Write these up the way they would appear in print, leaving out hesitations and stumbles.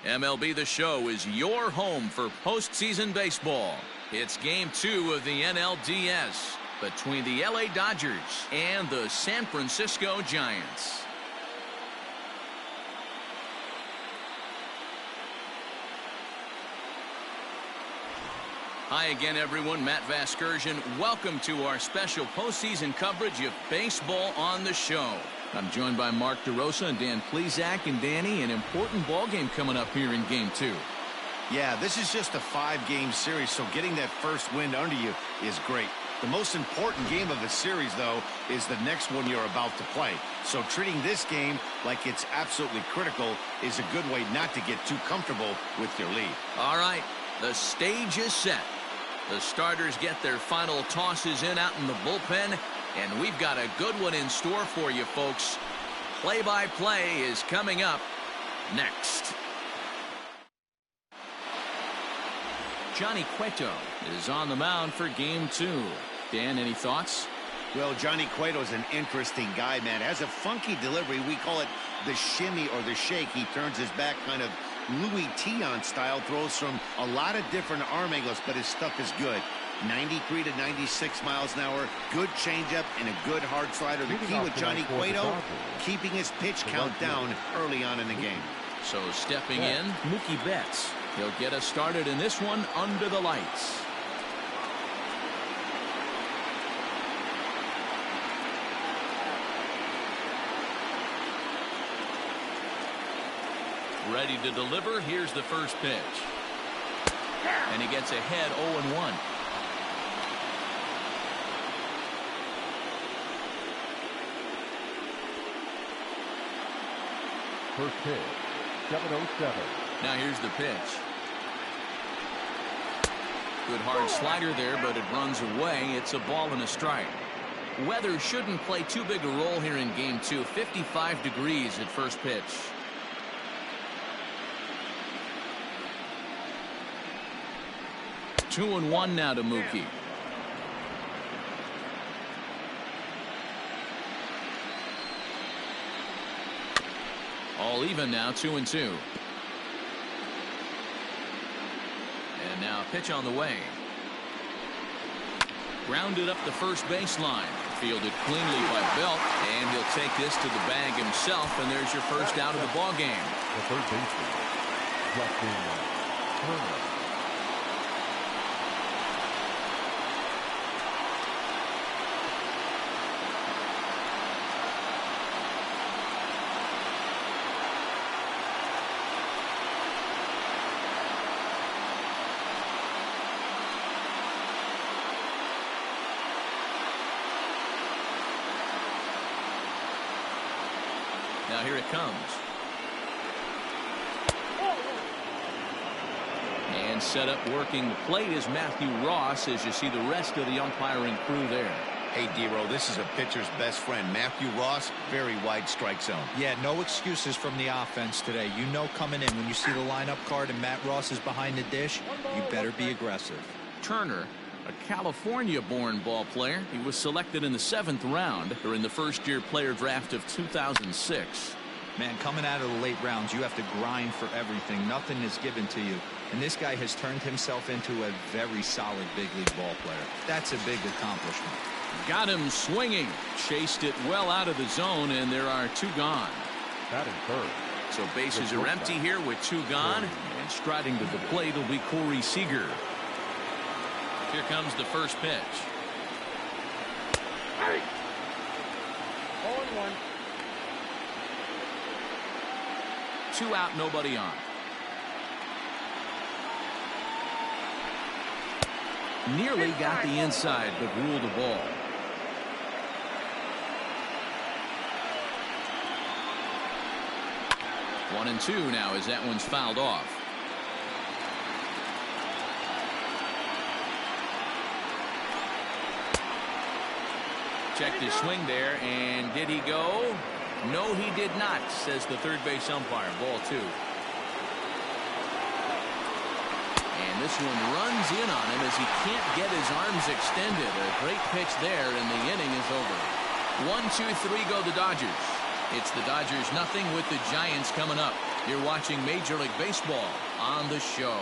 MLB The Show is your home for postseason baseball. It's Game 2 of the NLDS between the LA Dodgers and the San Francisco Giants. Hi again, everyone. Matt Vasgersian. Welcome to our special postseason coverage of Baseball on the Show. I'm joined by Mark DeRosa and Dan Plesac. And Danny, an important ball game coming up here in Game 2. Yeah, this is just a 5-game series, so getting that first win under you is great. The most important game of the series, though, is the next one you're about to play. So treating this game like it's absolutely critical is a good way not to get too comfortable with your lead. All right, the stage is set. The starters get their final tosses in out in the bullpen, and we've got a good one in store for you, folks. Play-by-play is coming up next. Johnny Cueto is on the mound for Game 2. Dan, any thoughts? Well, Johnny Cueto's an interesting guy, man. Has a funky delivery. We call it the shimmy or the shake. He turns his back kind of Louis Tion style, throws from a lot of different arm angles, but his stuff is good. 93 to 96 miles an hour, good changeup, and a good hard slider. The key with Johnny Cueto, keeping his pitch count down early on in the game. So stepping in, Mookie Betts. He'll get us started in this one under the lights. Ready to deliver. Here's the first pitch. And he gets ahead 0-1. First pitch, 7-0-7. Now here's the pitch. Good hard slider there, but it runs away. It's a ball and a strike. Weather shouldn't play too big a role here in Game 2. 55 degrees at first pitch. 2-1 now to Mookie. All even now, 2-2. And now pitch on the way. Grounded up the first baseline. Fielded cleanly by Belt, and he'll take this to the bag himself, and there's your first out of the ball game. The third baseman, Turner. Now here it comes. And set up working the plate is Matthew Ross, as you see the rest of the umpiring crew there. Hey, D-Row, this is a pitcher's best friend. Matthew Ross, very wide strike zone. Yeah, no excuses from the offense today. You know coming in when you see the lineup card and Matt Ross is behind the dish, you better be aggressive. Turner, a California-born ball player. He was selected in the 7th round during the first-year player draft of 2006. Man, coming out of the late rounds, you have to grind for everything. Nothing is given to you. And this guy has turned himself into a very solid big league ball player. That's a big accomplishment. Got him swinging. Chased it well out of the zone, and there are 2 gone. Batting third. So bases are empty here with 2 gone. And striding to the plate will be Corey Seeger. Here comes the first pitch. 0-1. 2 out, nobody on. Nearly got the inside, but ruled a ball. One and 2 now as that one's fouled off. Checked his swing there, and did he go? No, he did not, says the third base umpire. Ball 2. And this one runs in on him as he can't get his arms extended. A great pitch there, and the inning is over. 1, 2, 3 go the Dodgers. It's the Dodgers nothing with the Giants coming up. You're watching Major League Baseball on the show.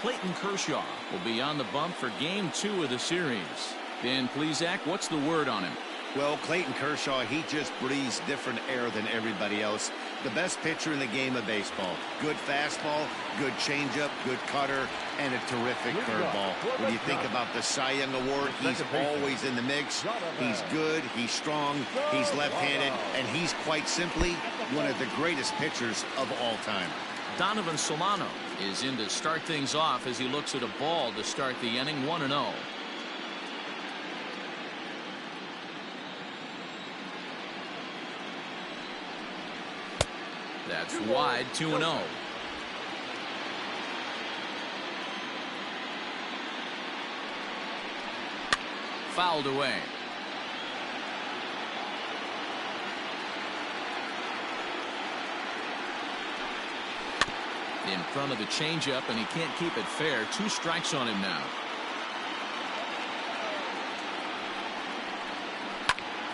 Clayton Kershaw will be on the bump for Game 2 of the series. Dan Plesac, what's the word on him? Well, Clayton Kershaw, he just breathes different air than everybody else. The best pitcher in the game of baseball. Good fastball, good changeup, good cutter, and a terrific curveball. When you think about the Cy Young Award, he's always in the mix. He's good, he's strong, he's left-handed, and he's quite simply one of the greatest pitchers of all time. Donovan Solano is in to start things off as he looks at a ball to start the inning, 1-0. That's wide, 2-0. Fouled away. In front of the changeup, and he can't keep it fair. 2 strikes on him now.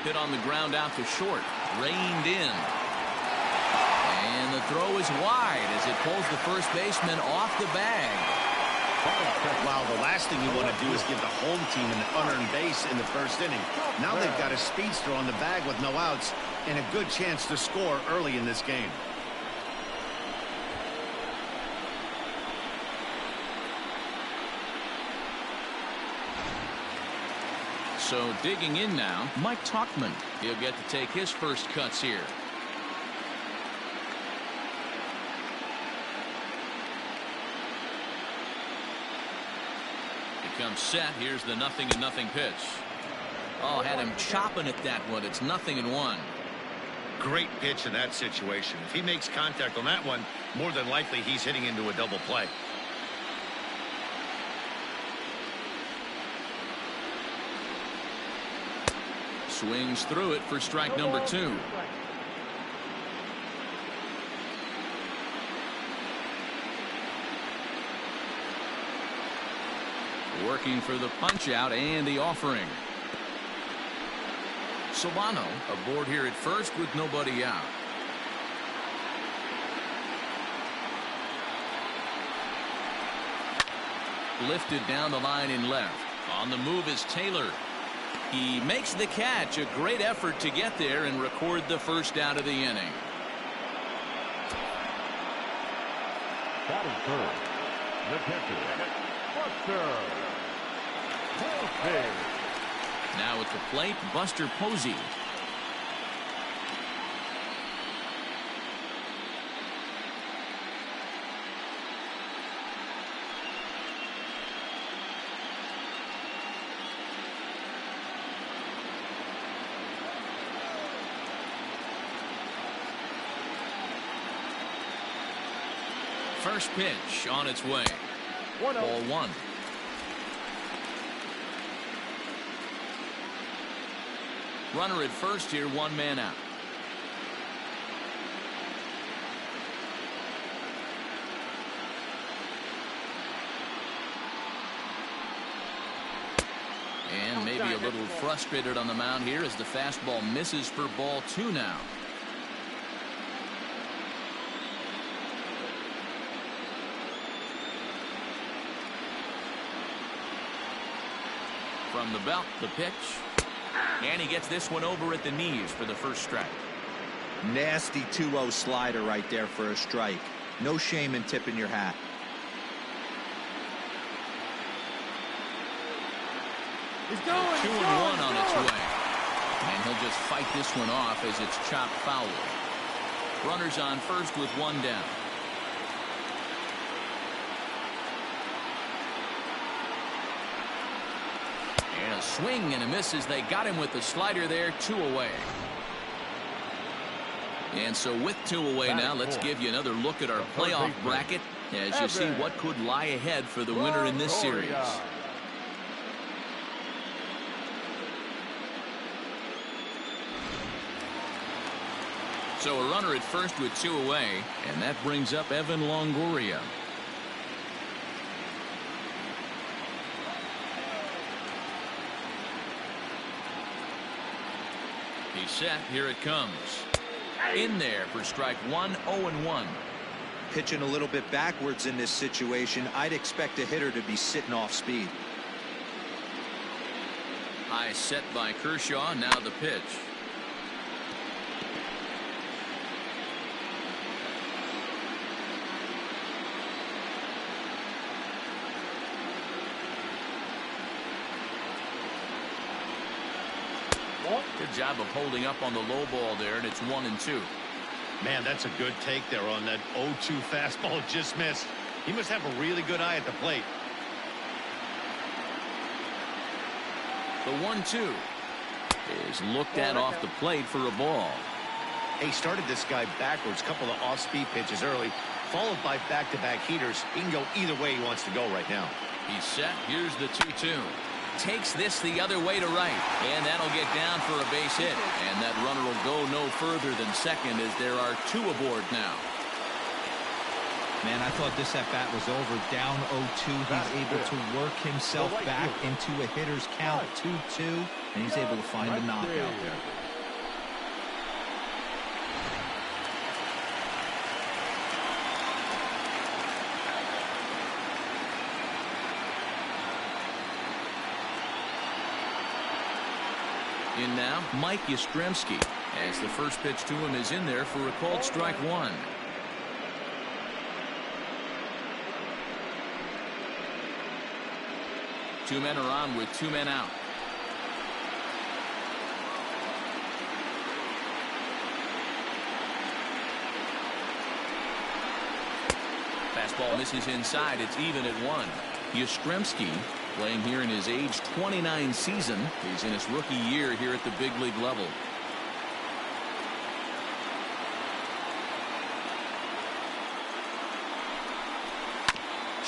Hit on the ground out to short. Reined in. And the throw is wide as it pulls the first baseman off the bag. Wow, the last thing you want to do is give the home team an unearned base in the first inning. Now they've got a speedster on the bag with no outs and a good chance to score early in this game. So digging in now, Mike Tauchman. He'll get to take his first cuts here. He comes set. Here's the 0-0 pitch. Oh, had him chopping at that one. It's 0-1. Great pitch in that situation. If he makes contact on that one, more than likely he's hitting into a double play. Swings through it for strike number 2. Working for the punch out and the offering. Solano aboard here at first with nobody out. Lifted down the line in left. On the move is Taylor. He makes the catch. A great effort to get there and record the first out of the inning. Batting third, the catcher, Buster Posey. Now at the plate, Buster Posey. First pitch on its way. Ball 1. Runner at first here, 1 man out. And maybe a little frustrated on the mound here as the fastball misses for ball 2 now. From the belt, the pitch. And he gets this one over at the knees for the first strike. Nasty 2-0 slider right there for a strike. No shame in tipping your hat. He's going. 2-1 on its way. And he'll just fight this one off as it's chopped foul. Runners on first with 1 down. And a swing and a miss as they got him with the slider there. 2 away. And so with 2 away now, let's give you another look at our playoff bracket as you see what could lie ahead for the winner in this series. So a runner at first with 2 away, and that brings up Evan Longoria. He's set. Here it comes. In there for strike one, 0-1. Pitching a little bit backwards in this situation. I'd expect a hitter to be sitting off speed. High set by Kershaw. Now the pitch. Good job of holding up on the low ball there, and it's 1-2. Man, that's a good take there on that 0-2 fastball. Just missed. He must have a really good eye at the plate. The 1-2 is looked at off the plate for a ball. He started this guy backwards, couple of off-speed pitches early, followed by back-to-back heaters. He can go either way he wants to go right now. He's set. Here's the 2-2. Takes this the other way to right, and that'll get down for a base hit. And that runner will go no further than second as there are 2 aboard now. Man, I thought this at-bat was over. Down 0-2. He's able to work himself back into a hitter's count, 2-2, and he's able to find the knockout there. In now, Mike Yastrzemski, as the first pitch to him is in there for a called strike one. Two men are on with 2 men out. Fastball misses inside. It's even at 1. Yastrzemski, playing here in his age 29 season. He's in his rookie year here at the big league level.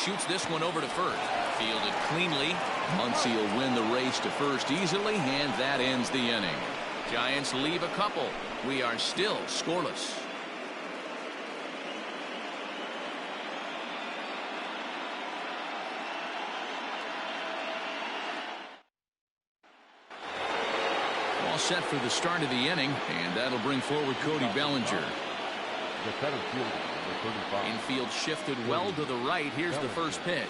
Shoots this one over to first. Fielded cleanly. Muncy will win the race to first easily, and that ends the inning. Giants leave a couple. We are still scoreless. All set for the start of the inning, and that'll bring forward Cody Bellinger. Infield shifted well to the right. Here's the first pitch.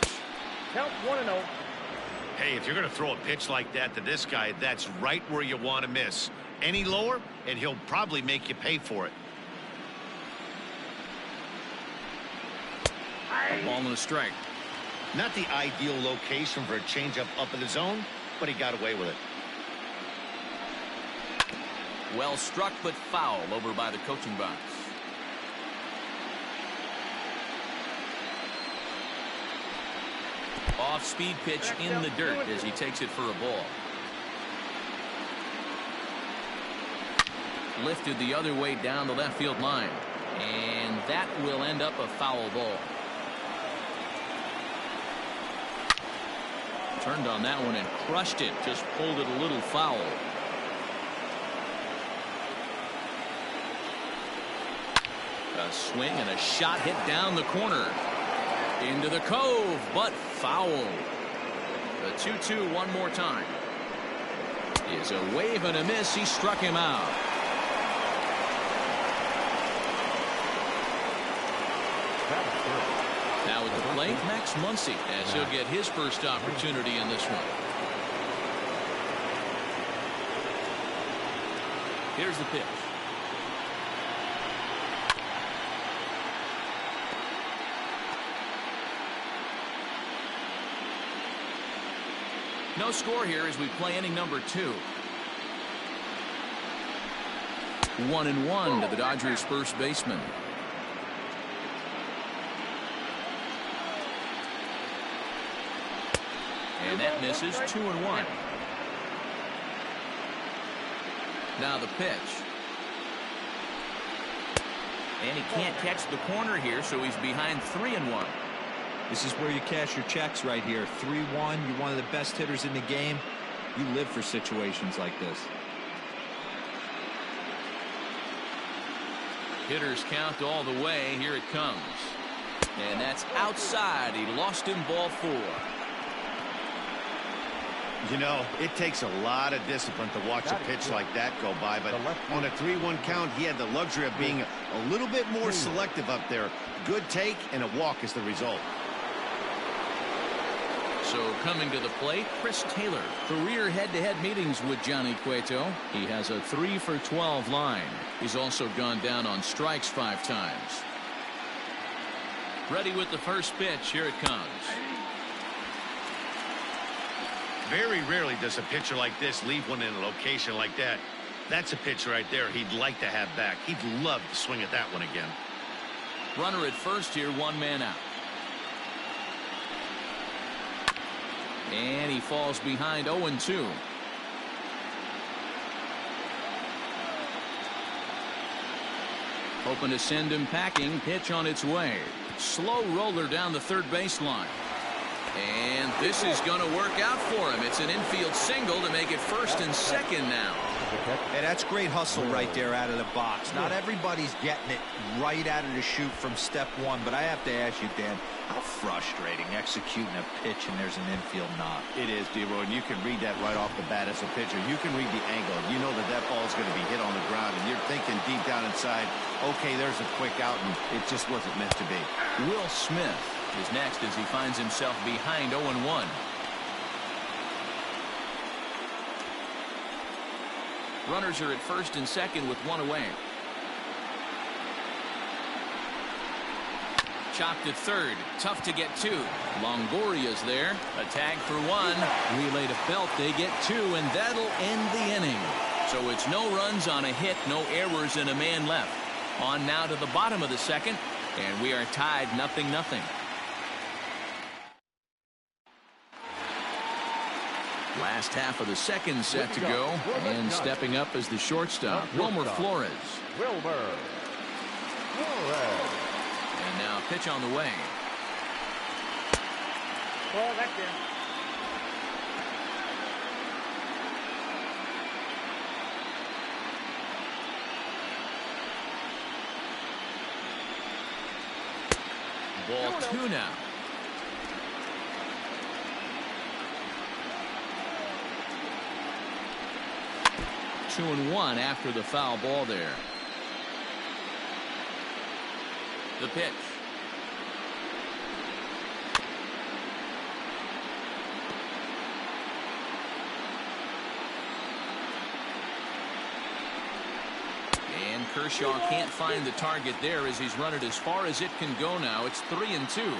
Count 1-0. Hey, if you're going to throw a pitch like that to this guy, that's right where you want to miss. Any lower, and he'll probably make you pay for it. Ball and a strike. Not the ideal location for a changeup up in the zone, but he got away with it. Well struck, but foul over by the coaching box. Off-speed pitch in the dirt as he takes it for a ball. Lifted the other way down the left field line. And that will end up a foul ball. Turned on that one and crushed it. Just pulled it a little foul. A swing and a shot hit down the corner. Into the cove, but foul. The 2-2 one more time. Is a wave and a miss. He struck him out. Now at the plate, Max Muncy, as he'll get his first opportunity in this one. Here's the pitch. No score here as we play inning number 2. 1-1 to the Dodgers' first baseman. And that misses. 2-1. Now the pitch. And he can't catch the corner here, so he's behind 3-1. This is where you cash your checks right here. 3-1. You're one of the best hitters in the game. You live for situations like this. Hitters count all the way. Here it comes. And that's outside. He lost him, ball 4. You know, it takes a lot of discipline to watch a pitch like that go by, but on a 3-1 count, he had the luxury of being a little bit more selective up there. Good take, and a walk is the result. So coming to the plate, Chris Taylor. Career head-to-head meetings with Johnny Cueto. He has a 3 for 12 line. He's also gone down on strikes 5 times. Ready with the first pitch. Here it comes. Very rarely does a pitcher like this leave one in a location like that. That's a pitch right there he'd like to have back. He'd love to swing at that one again. Runner at first here, 1 man out. And he falls behind 0-2. Hoping to send him packing. Pitch on its way. Slow roller down the third baseline. And this is going to work out for him. It's an infield single to make it first and second now. Hey, that's great hustle right there out of the box. Not everybody's getting it right out of the chute from step 1, but I have to ask you, Dan, how frustrating executing a pitch and there's an infield knock. It is, D-Roy, and you can read that right off the bat as a pitcher. You can read the angle. You know that ball is going to be hit on the ground, and you're thinking deep down inside, okay, there's a quick out, and it just wasn't meant to be. Will Smith is next as he finds himself behind 0-1. Runners are at first and second with 1 away. Chopped at third. Tough to get to. Longoria's there. A tag for 1. Relay to Belt. They get 2, and that'll end the inning. So it's no runs on a hit, no errors, and a man left. On now to the bottom of the second, and we are tied 0-0. Last half of the second set to go, and stepping up as the shortstop, Wilmer Flores. And now pitch on the way. Well, that's it. Ball 2 now. Two and 1 after the foul ball there. The pitch. And Kershaw can't find the target there as he's run it as far as it can go now. It's 3-2.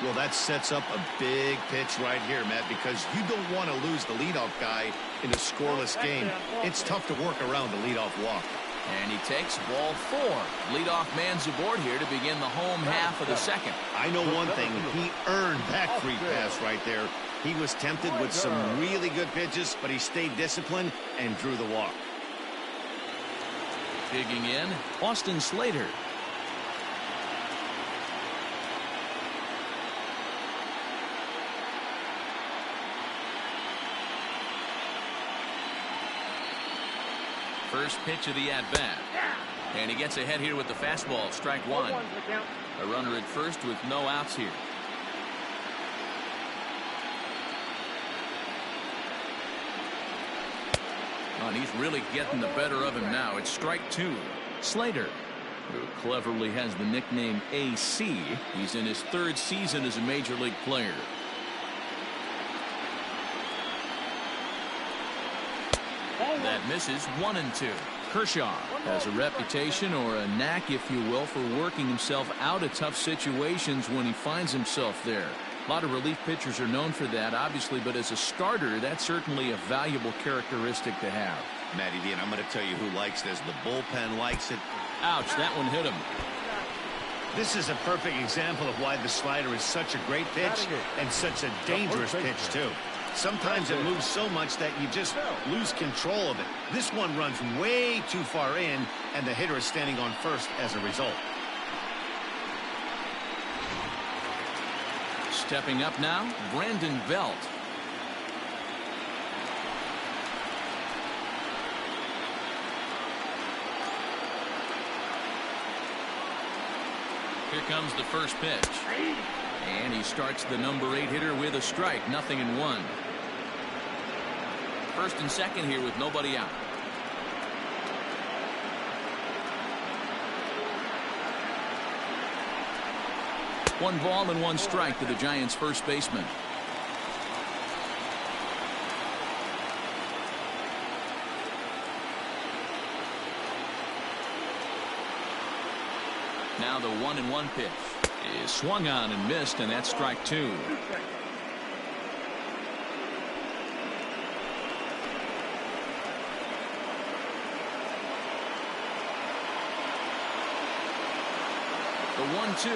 Well, that sets up a big pitch right here, Matt, because you don't want to lose the leadoff guy in a scoreless game. It's tough to work around the leadoff walk. And he takes ball 4. Leadoff man's aboard here to begin the home half of the second. I know one thing. He earned that free pass right there. He was tempted with some really good pitches, but he stayed disciplined and drew the walk. Digging in, Austin Slater. First pitch of the at-bat. And he gets ahead here with the fastball. Strike 1. A runner at first with no outs here. Oh, and he's really getting the better of him now. It's strike 2. Slater, who cleverly has the nickname AC. He's in his 3rd season as a major league player. That misses. 1-2. Kershaw has a reputation, or a knack if you will, for working himself out of tough situations when he finds himself there. A lot of relief pitchers are known for that, obviously, but as a starter, that's certainly a valuable characteristic to have. Matty D, and I'm going to tell you who likes this. The bullpen likes it. Ouch, that one hit him. This is a perfect example of why the slider is such a great pitch and such a dangerous pitch, too. Sometimes it moves so much that you just lose control of it. This one runs way too far in, and the hitter is standing on first as a result. Stepping up now, Brandon Belt. Here comes the first pitch. And he starts the number 8 hitter with a strike. 0-1. First and second here with nobody out. One ball and one strike to the Giants' first baseman. Now the 1-1 pitch is swung on and missed, and that's strike two. The 1-2.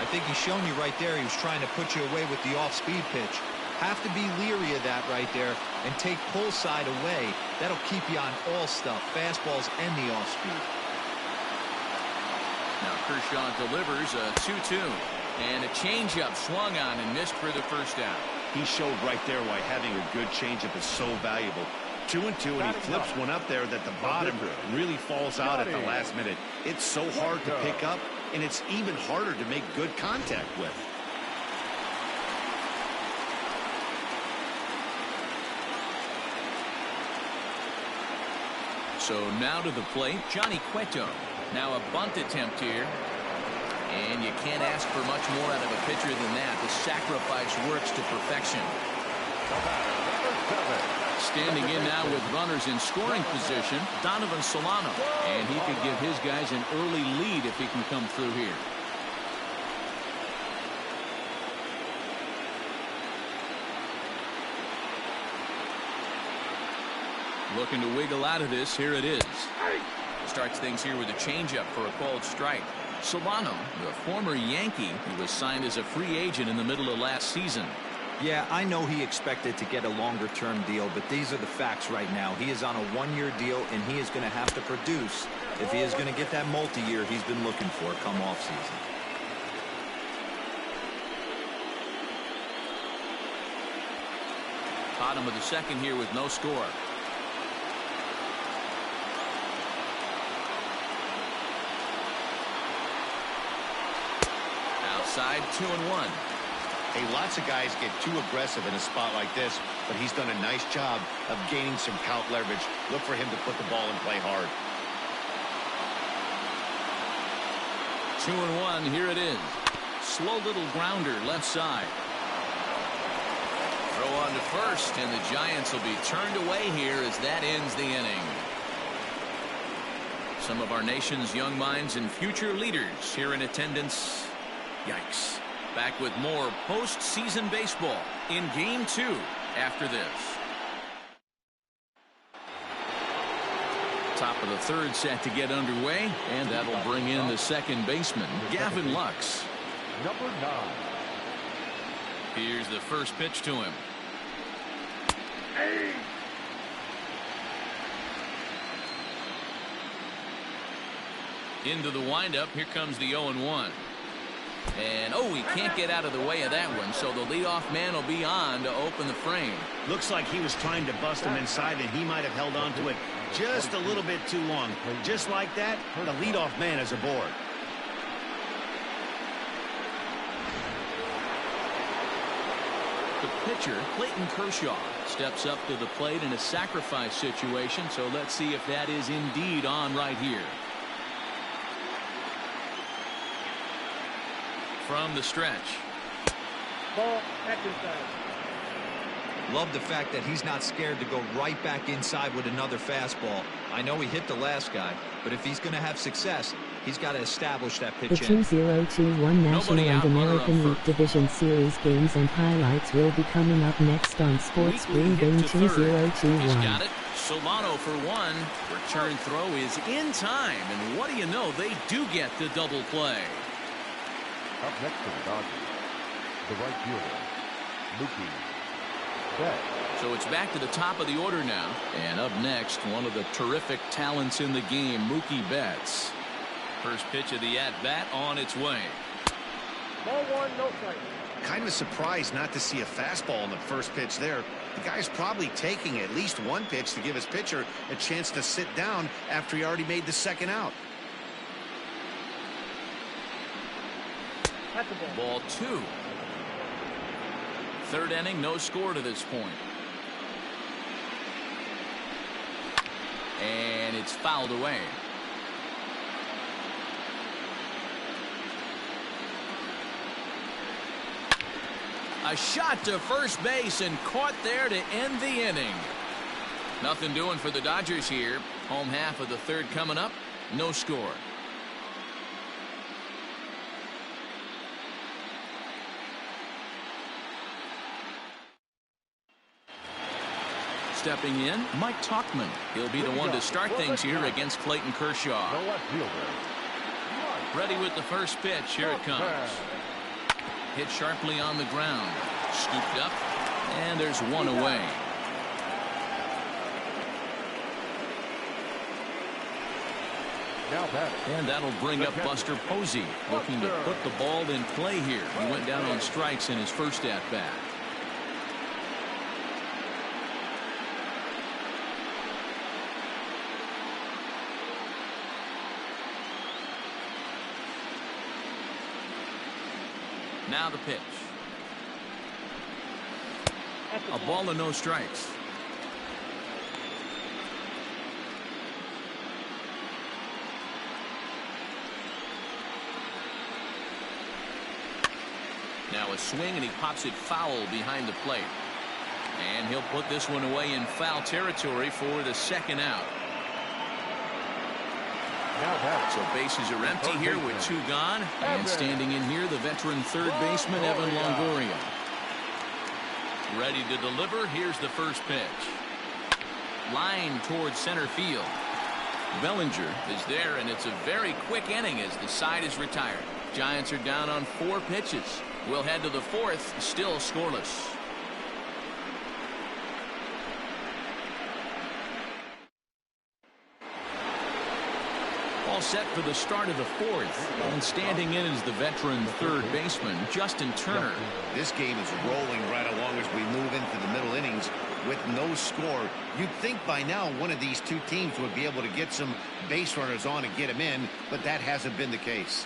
I think he's shown you right there he was trying to put you away with the off-speed pitch. Have to be leery of that right there and take pull side away. That'll keep you on all stuff, fastballs and the off-speed. Now Kershaw delivers a 2-2. And a changeup swung on and missed for the first out. He showed right there why having a good changeup is so valuable. 2-2, and he flips one up there that the bottom really falls out at the last minute. It's so hard to pick up, and it's even harder to make good contact with. So now to the plate, Johnny Cueto. Now a bunt attempt here. And you can't ask for much more out of a pitcher than that. The sacrifice works to perfection. Standing in now with runners in scoring position, Donovan Solano. And he could give his guys an early lead if he can come through here. Looking to wiggle out of this. Here it is. Starts things here with a changeup for a called strike. Solano, the former Yankee, who was signed as a free agent in the middle of last season. Yeah, I know he expected to get a longer-term deal, but these are the facts right now. He is on a one-year deal, and he is going to have to produce if he is going to get that multi-year he's been looking for come off-season. Bottom of the second here with no score. Outside, 2-1. Hey, lots of guys get too aggressive in a spot like this, but he's done a nice job of gaining some count leverage. Look for him to put the ball in play hard. 2-1. Here it is. Slow little grounder left side. Throw on to first, and the Giants will be turned away here as that ends the inning. Some of our nation's young minds and future leaders here in attendance. Yikes. Back with more postseason baseball in Game 2 after this. Top of the third set to get underway, and that'll bring in the second baseman, Gavin Lux. Number 9. Here's the first pitch to him. Into the windup. Here comes the 0-1. And, oh, he can't get out of the way of that one, so the leadoff man will be on to open the frame. Looks like he was trying to bust him inside, and he might have held on to it just a little bit too long. Just like that, the leadoff man is aboard. The pitcher, Clayton Kershaw, steps up to the plate in a sacrifice situation, so let's see if that is indeed on right here. From the stretch. Ball back inside. Love the fact that he's not scared to go right back inside with another fastball. I know he hit the last guy, but if he's going to have success, he's got to establish that pitch. The 2021 National and American League Division Series games and highlights will be coming up next on Sports Spring Game 2021. He's got it. Solano for one. Return throw is in time, and what do you know? They do get the double play. Up next to the Dodgers, the right fielder, Mookie Betts. So it's back to the top of the order now. And up next, one of the terrific talents in the game, Mookie Betts. First pitch of the at-bat on its way. Ball one, no strike. Kind of surprised not to see a fastball on the first pitch there. The guy's probably taking at least one pitch to give his pitcher a chance to sit down after he already made the second out. At the ball. Ball two. Third inning, no score to this point. And it's fouled away. A shot to first base and caught there to end the inning. Nothing doing for the Dodgers here. Home half of the third coming up. No score. Stepping in, Mike Tauchman. He'll be the one to start things here against Clayton Kershaw. Ready with the first pitch. Here it comes. Hit sharply on the ground. Scooped up. And there's one away. And that'll bring up Buster Posey, looking to put the ball in play here. He went down on strikes in his first at-bat. Now the pitch. A ball and no strikes. Now a swing, and he pops it foul behind the plate. And he'll put this one away in foul territory for the second out. So bases are empty here with two gone. And standing in here, the veteran third baseman, Evan Longoria. Ready to deliver. Here's the first pitch. Line towards center field. Bellinger is there, and it's a very quick inning as the side is retired. Giants are down on 4 pitches. We'll head to the fourth, still scoreless. All set for the start of the fourth. And standing in is the veteran third baseman, Justin Turner. This game is rolling right along as we move into the middle innings with no score. You'd think by now one of these two teams would be able to get some base runners on and get them in, but that hasn't been the case.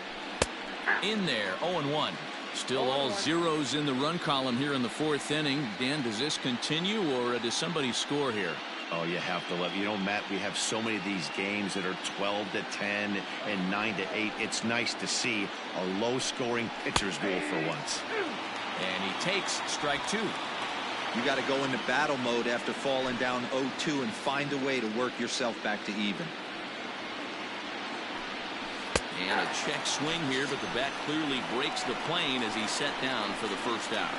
In there, 0-1. Still all zeros in the run column here in the fourth inning. Dan, does this continue, or does somebody score here? Oh, you have to love. You know, Matt, we have so many of these games that are 12-10 and 9-8. It's nice to see a low-scoring pitcher's duel for once. And he takes strike 2. You got to go into battle mode after falling down 0-2 and find a way to work yourself back to even. And a check swing here, but the bat clearly breaks the plane as he's set down for the first out.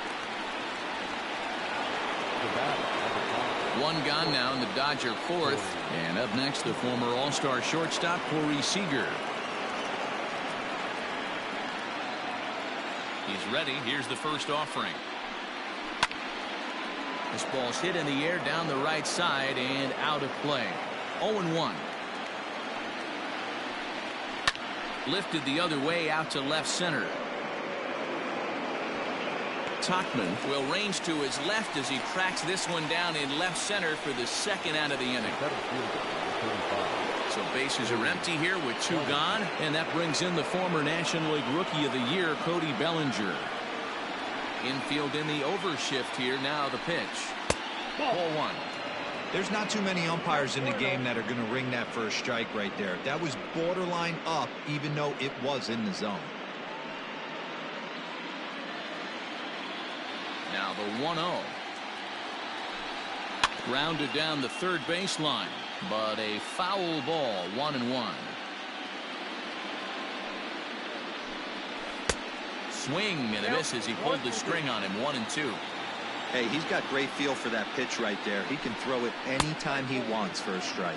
One gone now in the Dodger fourth. And up next, the former All-Star shortstop, Seeger. He's ready. Here's the first offering. This ball's hit in the air down the right side and out of play. 0-1. Lifted the other way out to left center. Tauchman will range to his left as he tracks this one down in left center for the second out of the inning. So bases are empty here with 2 gone, and that brings in the former National League Rookie of the Year, Cody Bellinger. Infield in the overshift here. Now the pitch. Ball 1. There's not too many umpires in the game that are going to ring that first strike right there. That was borderline up, even though it was in the zone. Now the 1-0. Grounded down the third baseline, but a foul ball. 1-1. Swing and a miss as he pulled the string on him. 1-2. Hey, he's got great feel for that pitch right there. He can throw it anytime he wants for a strike.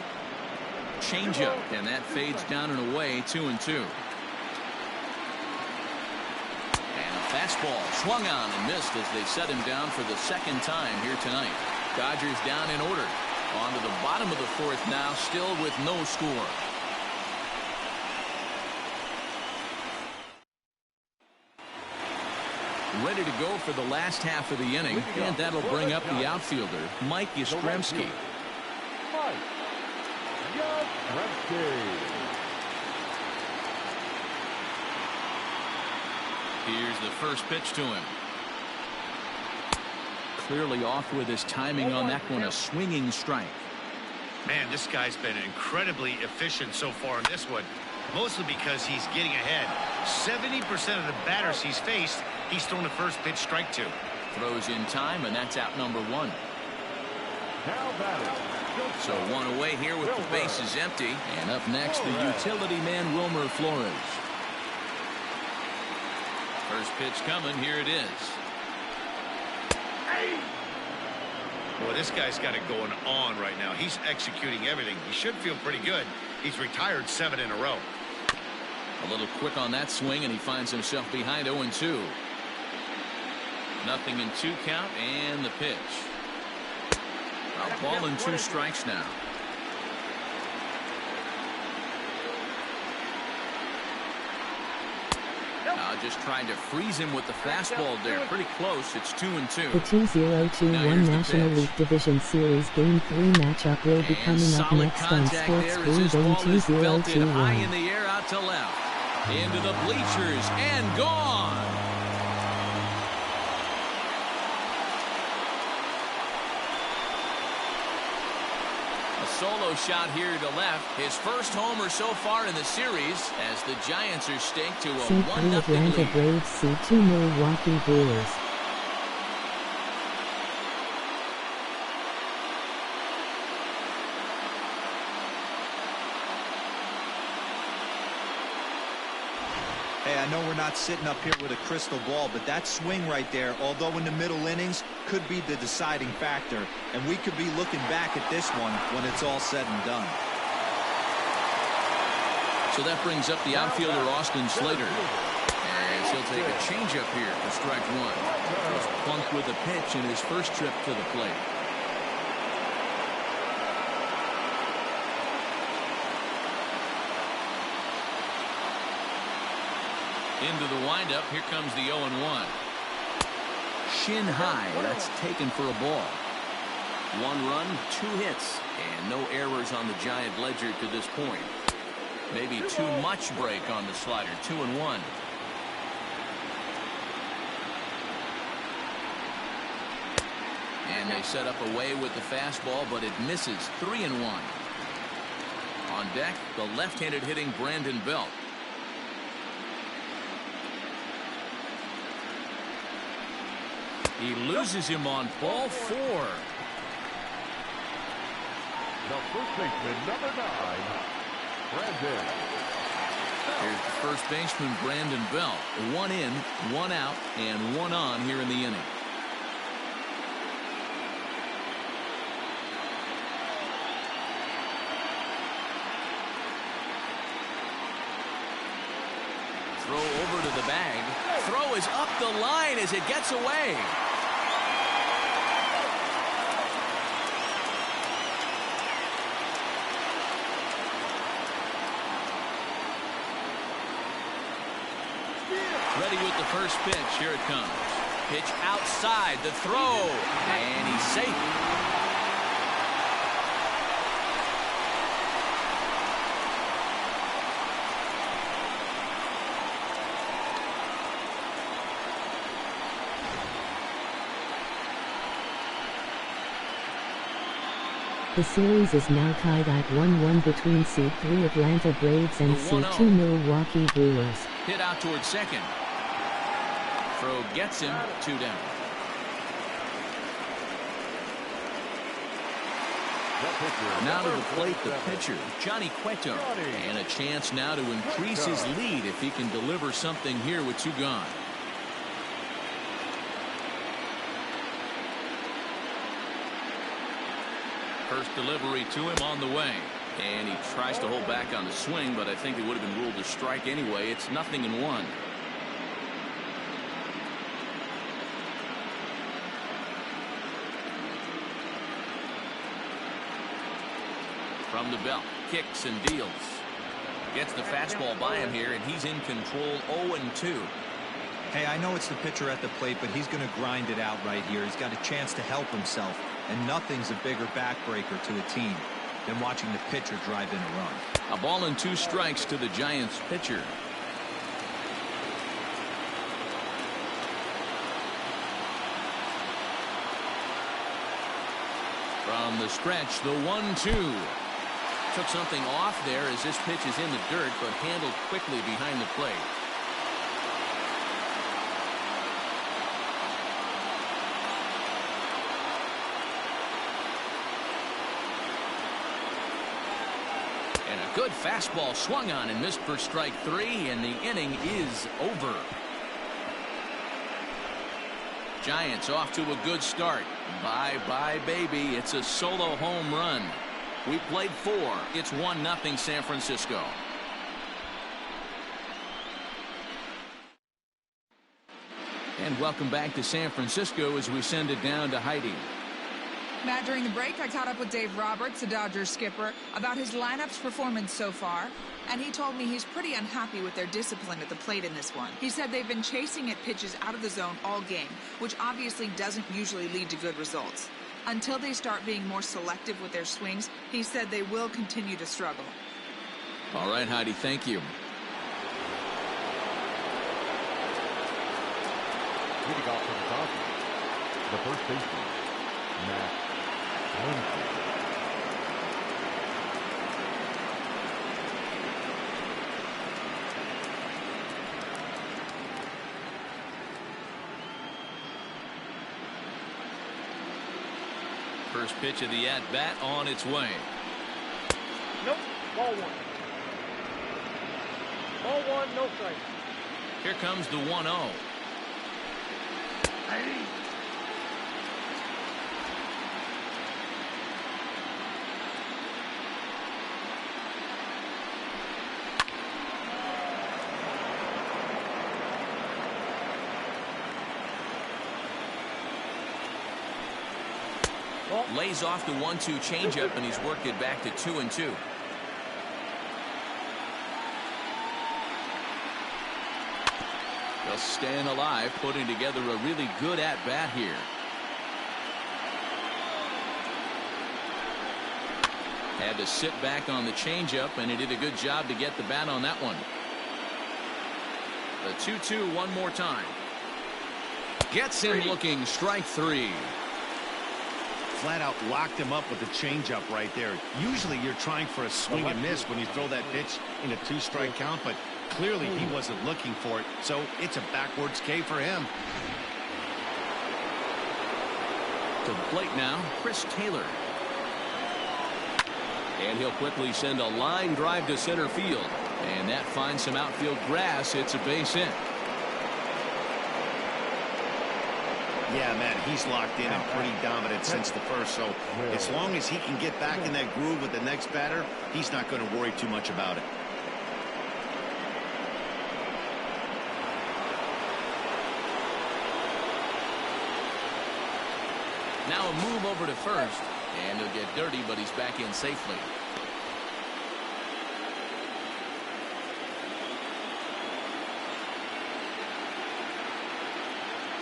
Changeup, and that fades down and away. 2-2. Fastball swung on and missed as they set him down for the second time here tonight. Dodgers down in order. On to the bottom of the fourth now, still with no score. Ready to go for the last half of the inning, and that'll bring up the outfielder, Mike Yastrzemski. Here's the first pitch to him. clearly off with his timing on that one. A swinging strike. Man, this guy's been incredibly efficient so far in this one, mostly because he's getting ahead. 70% of the batters he's faced, he's thrown the first pitch strike to. Throws in time, and that's out number one. Now batting. So one away here with the bases empty. And up next, the utility man, Wilmer Flores. First pitch coming. Here it is. Boy, this guy's got it going on right now. He's executing everything. He should feel pretty good. He's retired 7 in a row. A little quick on that swing, and he finds himself behind 0-2. Nothing in 2 count, and the pitch. A ball and 2 strikes now. Just trying to freeze him with the fastball there. Pretty close. It's 2-2. The 2021 National League Division Series Game 3 matchup will be coming up next on Sports Brew 2021. High in the air out to left. Into the bleachers and gone. Solo shot here to left. His first homer so far in the series as the Giants are staked to a 1-0 Atlanta lead. Braves C2 Milwaukee Brewers. Hey, I know we're not sitting up here with a crystal ball, but that swing right there, although in the middle innings, could be the deciding factor. And we could be looking back at this one when it's all said and done. So that brings up the outfielder, Austin Slater. And he'll take a changeup here for strike one. Was plunked with a pitch in his first trip to the plate. Into the windup. Here comes the 0-1. Shin high. That's taken for a ball. 1 run, 2 hits, and no errors on the Giant ledger to this point. Maybe too much break on the slider. 2-1. And they set up away with the fastball, but it misses. 3-1. On deck, the left-handed hitting Brandon Belt. He loses him on ball 4. The first baseman, number 9, Brandon. Here's the first baseman, Brandon Belt. 1 in, 1 out, and 1 on here in the inning. Throw over to the bag. Throw is up the line as it gets away. Ready with the first pitch. Here it comes. Pitch outside. The throw. And he's safe. The series is now tied at 1-1 between seed 3 Atlanta Braves and seed 2 Milwaukee Brewers. Hit out towards second. Throw gets him. 2 down. Now to the plate, the pitcher, Johnny Cueto. And a chance now to increase his lead if he can deliver something here with 2 gone. First delivery to him on the way. And he tries to hold back on the swing, but I think it would have been ruled a strike anyway. It's 0-1. From the belt, kicks and deals. Gets the fastball by him here, and he's in control. 0-2. Hey, I know it's the pitcher at the plate, but he's going to grind it out right here. He's got a chance to help himself, and nothing's a bigger backbreaker to a team than watching the pitcher drive in a run. A ball and 2 strikes to the Giants pitcher. From the stretch, the 1-2. Took something off there as this pitch is in the dirt, but handled quickly behind the plate. And a good fastball swung on and missed for strike 3, and the inning is over. Giants off to a good start. Bye-bye, baby. It's a solo home run. We played 4. It's 1-0 San Francisco. And welcome back to San Francisco as we send it down to Heidi. Matt, during the break, I caught up with Dave Roberts, the Dodgers skipper, about his lineup's performance so far, and he told me he's pretty unhappy with their discipline at the plate in this one. He said they've been chasing at pitches out of the zone all game, which obviously doesn't usually lead to good results. Until they start being more selective with their swings, he said they will continue to struggle. All right, Heidi, thank you. Leading off for the Dodgers, the first baseman, Matt Nlds. First pitch of the at-bat on its way. Nope. Ball 1. Ball 1, no strike. Here comes the 1-0. Lays off the 1-2 changeup, and he's worked it back to 2-2. Just staying alive, putting together a really good at-bat here. Had to sit back on the changeup, and he did a good job to get the bat on that one. The 2-2 one more time. Gets him looking, strike 3. Flat out locked him up with the changeup right there. Usually you're trying for a swing and miss when you throw that pitch in a 2-strike count, but clearly he wasn't looking for it, so it's a backwards K for him. To the plate now, Chris Taylor. And he'll quickly send a line drive to center field, and that finds some outfield grass. It's a base hit. Yeah, man, he's locked in and pretty dominant since the first, so as long as he can get back in that groove with the next batter, he's not going to worry too much about it. Now a move over to first, and he'll get dirty, but he's back in safely.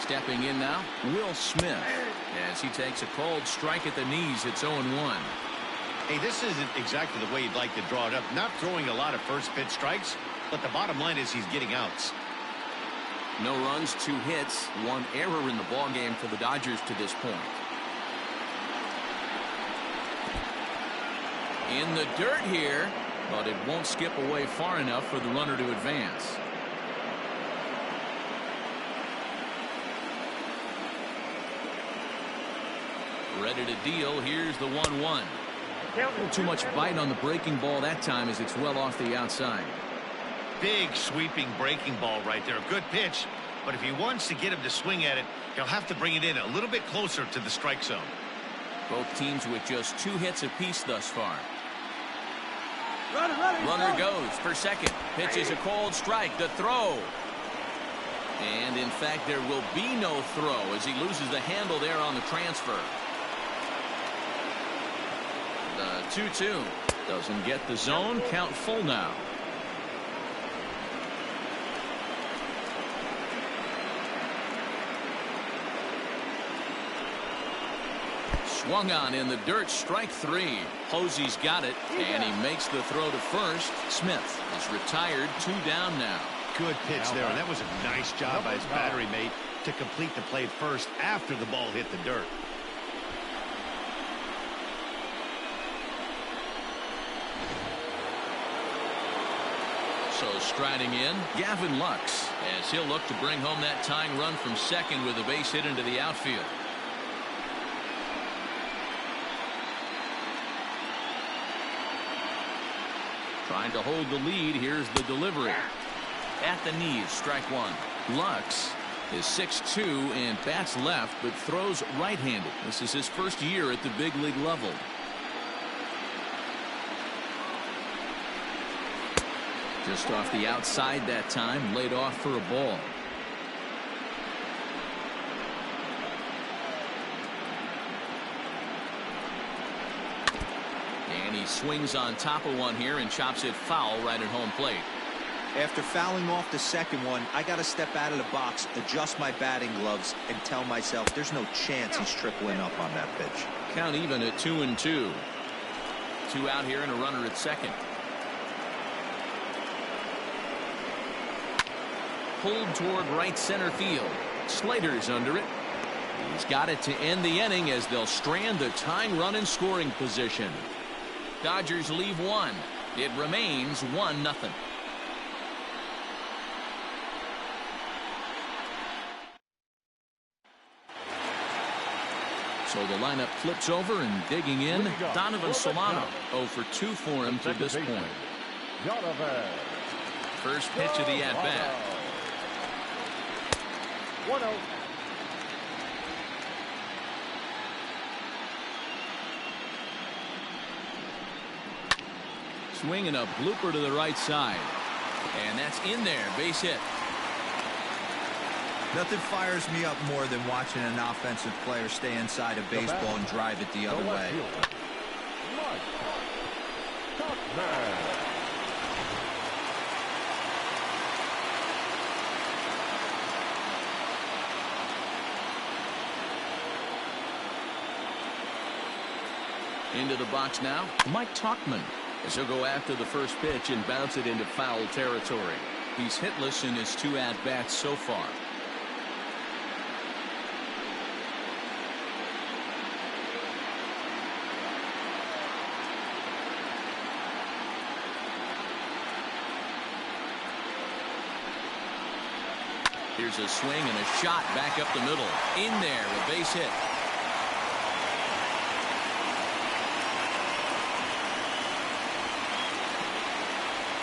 Stepping in now, Will Smith, as he takes a cold strike at the knees. It's 0-1. Hey, this isn't exactly the way you'd like to draw it up. Not throwing a lot of first pitch strikes, but the bottom line is he's getting outs. No runs, 2 hits, 1 error in the ballgame for the Dodgers to this point. In the dirt here, but it won't skip away far enough for the runner to advance. Ready to deal. Here's the 1-1. Too much bite on the breaking ball that time as it's well off the outside. Big sweeping breaking ball right there. Good pitch, but if he wants to get him to swing at it, he'll have to bring it in a little bit closer to the strike zone. Both teams with just 2 hits apiece thus far. Runner goes for second. Pitches a cold strike. The throw. And in fact, there will be no throw as he loses the handle there on the transfer. The 2-2 doesn't get the zone. Count full now. Swung on in the dirt, strike 3. Posey's got it, and he makes the throw to first. Smith is retired, 2 down now. Good pitch there, and that was a nice job by his battery mate to complete the play first after the ball hit the dirt. So striding in, Gavin Lux, as he'll look to bring home that tying run from second with a base hit into the outfield. Trying to hold the lead. Here's the delivery. At the knees, strike one. Lux is 6'2" and bats left, but throws right-handed. This is his first year at the big league level. Just off the outside that time, laid off for a ball. And he swings on top of one here and chops it foul right at home plate. After fouling off the second one, I got to step out of the box, adjust my batting gloves, and tell myself there's no chance he's tripling up on that pitch. Count even at 2-2. 2 out here and a runner at second. Pulled toward right center field. Slater's under it. He's got it to end the inning as they'll strand the tying run in scoring position. Dodgers leave one. It remains 1-0. So the lineup flips over and digging in. Donovan Solano 0 for 2 for him to this point. First pitch of the at-bat. 1-0. Swinging a blooper to the right side. And that's in there. Base hit. Nothing fires me up more than watching an offensive player stay inside a baseball and drive it the other way. Into the box now, Mike Tauchman, as he'll go after the first pitch and bounce it into foul territory. He's hitless in his 2 at-bats so far. Here's a swing and a shot back up the middle. In there, a base hit.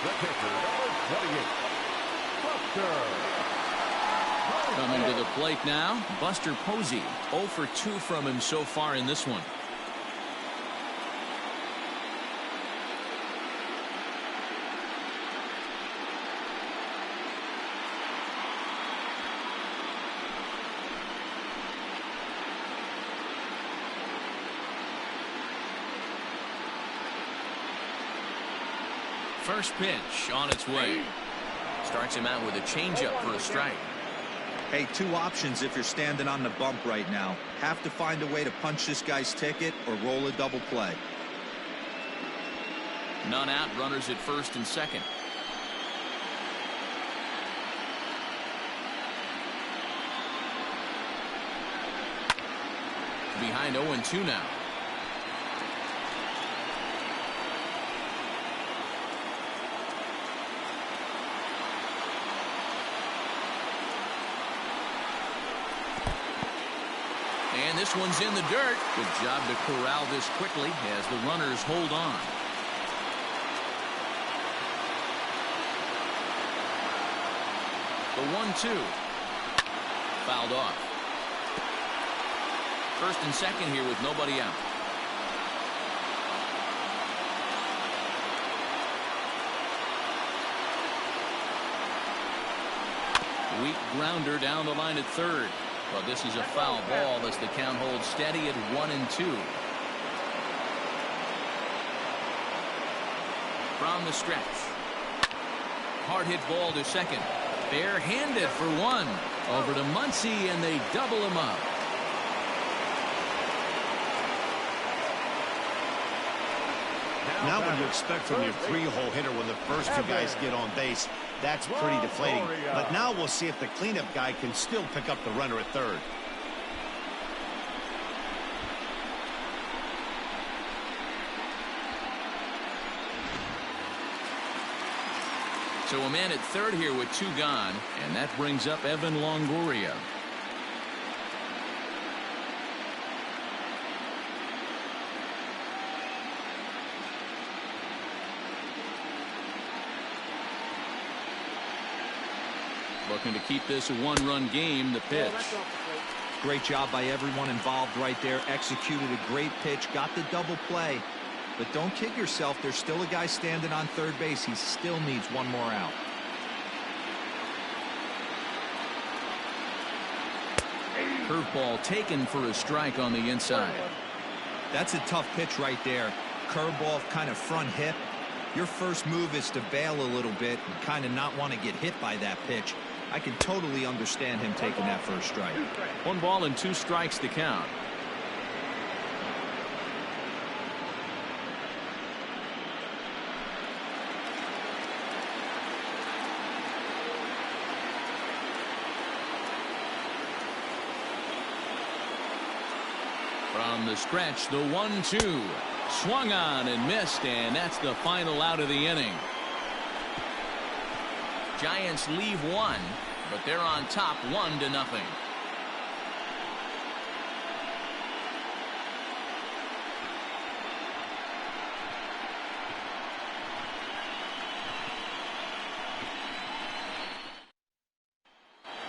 The pitcher, number 28, Buster. Coming to the plate now, Buster Posey. 0 for 2 from him so far in this one. First pitch on its way. Starts him out with a changeup for a strike. Hey, 2 options if you're standing on the bump right now. Have to find a way to punch this guy's ticket or roll a double play. None out, runners at first and second. Behind 0-2 now. And this one's in the dirt. Good job to corral this quickly as the runners hold on. The 1-2. Fouled off. First and second here with nobody out. Weak grounder down the line at third. But this is a foul ball as the count holds steady at 1-2. From the stretch. Hard hit ball to second. Barehanded for 1. Over to Muncy and they double him up. Now what you expect from your 3-hole hitter when the first 2 guys get on base. That's pretty deflating. But now we'll see if the cleanup guy can still pick up the runner at third. So a man at third here with 2 gone, and that brings up Evan Longoria. Looking to keep this a 1-run game. The pitch. Great job by everyone involved right there. Executed a great pitch. Got the double play. But don't kid yourself. There's still a guy standing on third base. He still needs 1 more out. Curveball taken for a strike on the inside. That's a tough pitch right there. Curveball, kind of front hip. Your first move is to bail a little bit and kind of not want to get hit by that pitch. I can totally understand him taking that first strike. 1 ball and 2 strikes to count. From the stretch, the 1-2. Swung on and missed, and that's the final out of the inning. Giants leave 1, but they're on top 1-0.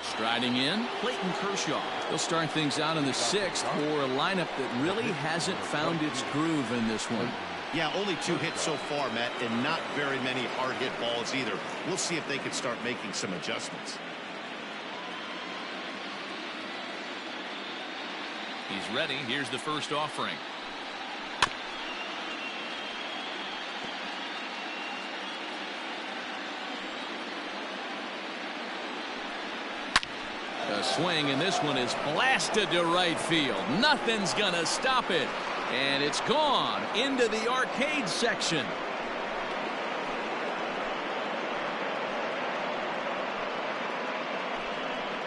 Striding in, Clayton Kershaw. He'll start things out in the 6th for a lineup that really hasn't found its groove in this one. Yeah, only 2 hits so far, Matt, and not very many hard hit balls either. We'll see if they can start making some adjustments. He's ready. Here's the first offering. A swing, and this one is blasted to right field. Nothing's gonna stop it. And it's gone into the arcade section.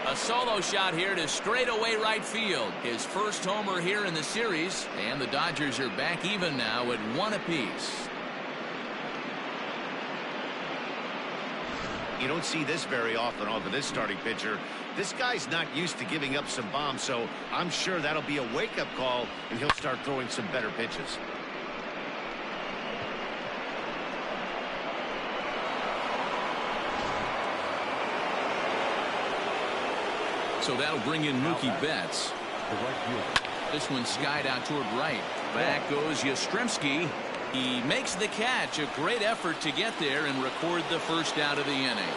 A solo shot here to straightaway right field. His first homer here in the series, and the Dodgers are back even now at 1 apiece. You don't see this very often off of this starting pitcher. This guy's not used to giving up some bombs, so I'm sure that'll be a wake-up call, and he'll start throwing some better pitches. So that'll bring in Mookie Betts. This one skied out toward right. Back goes Yastrzemski. He makes the catch. A great effort to get there and record the first out of the inning.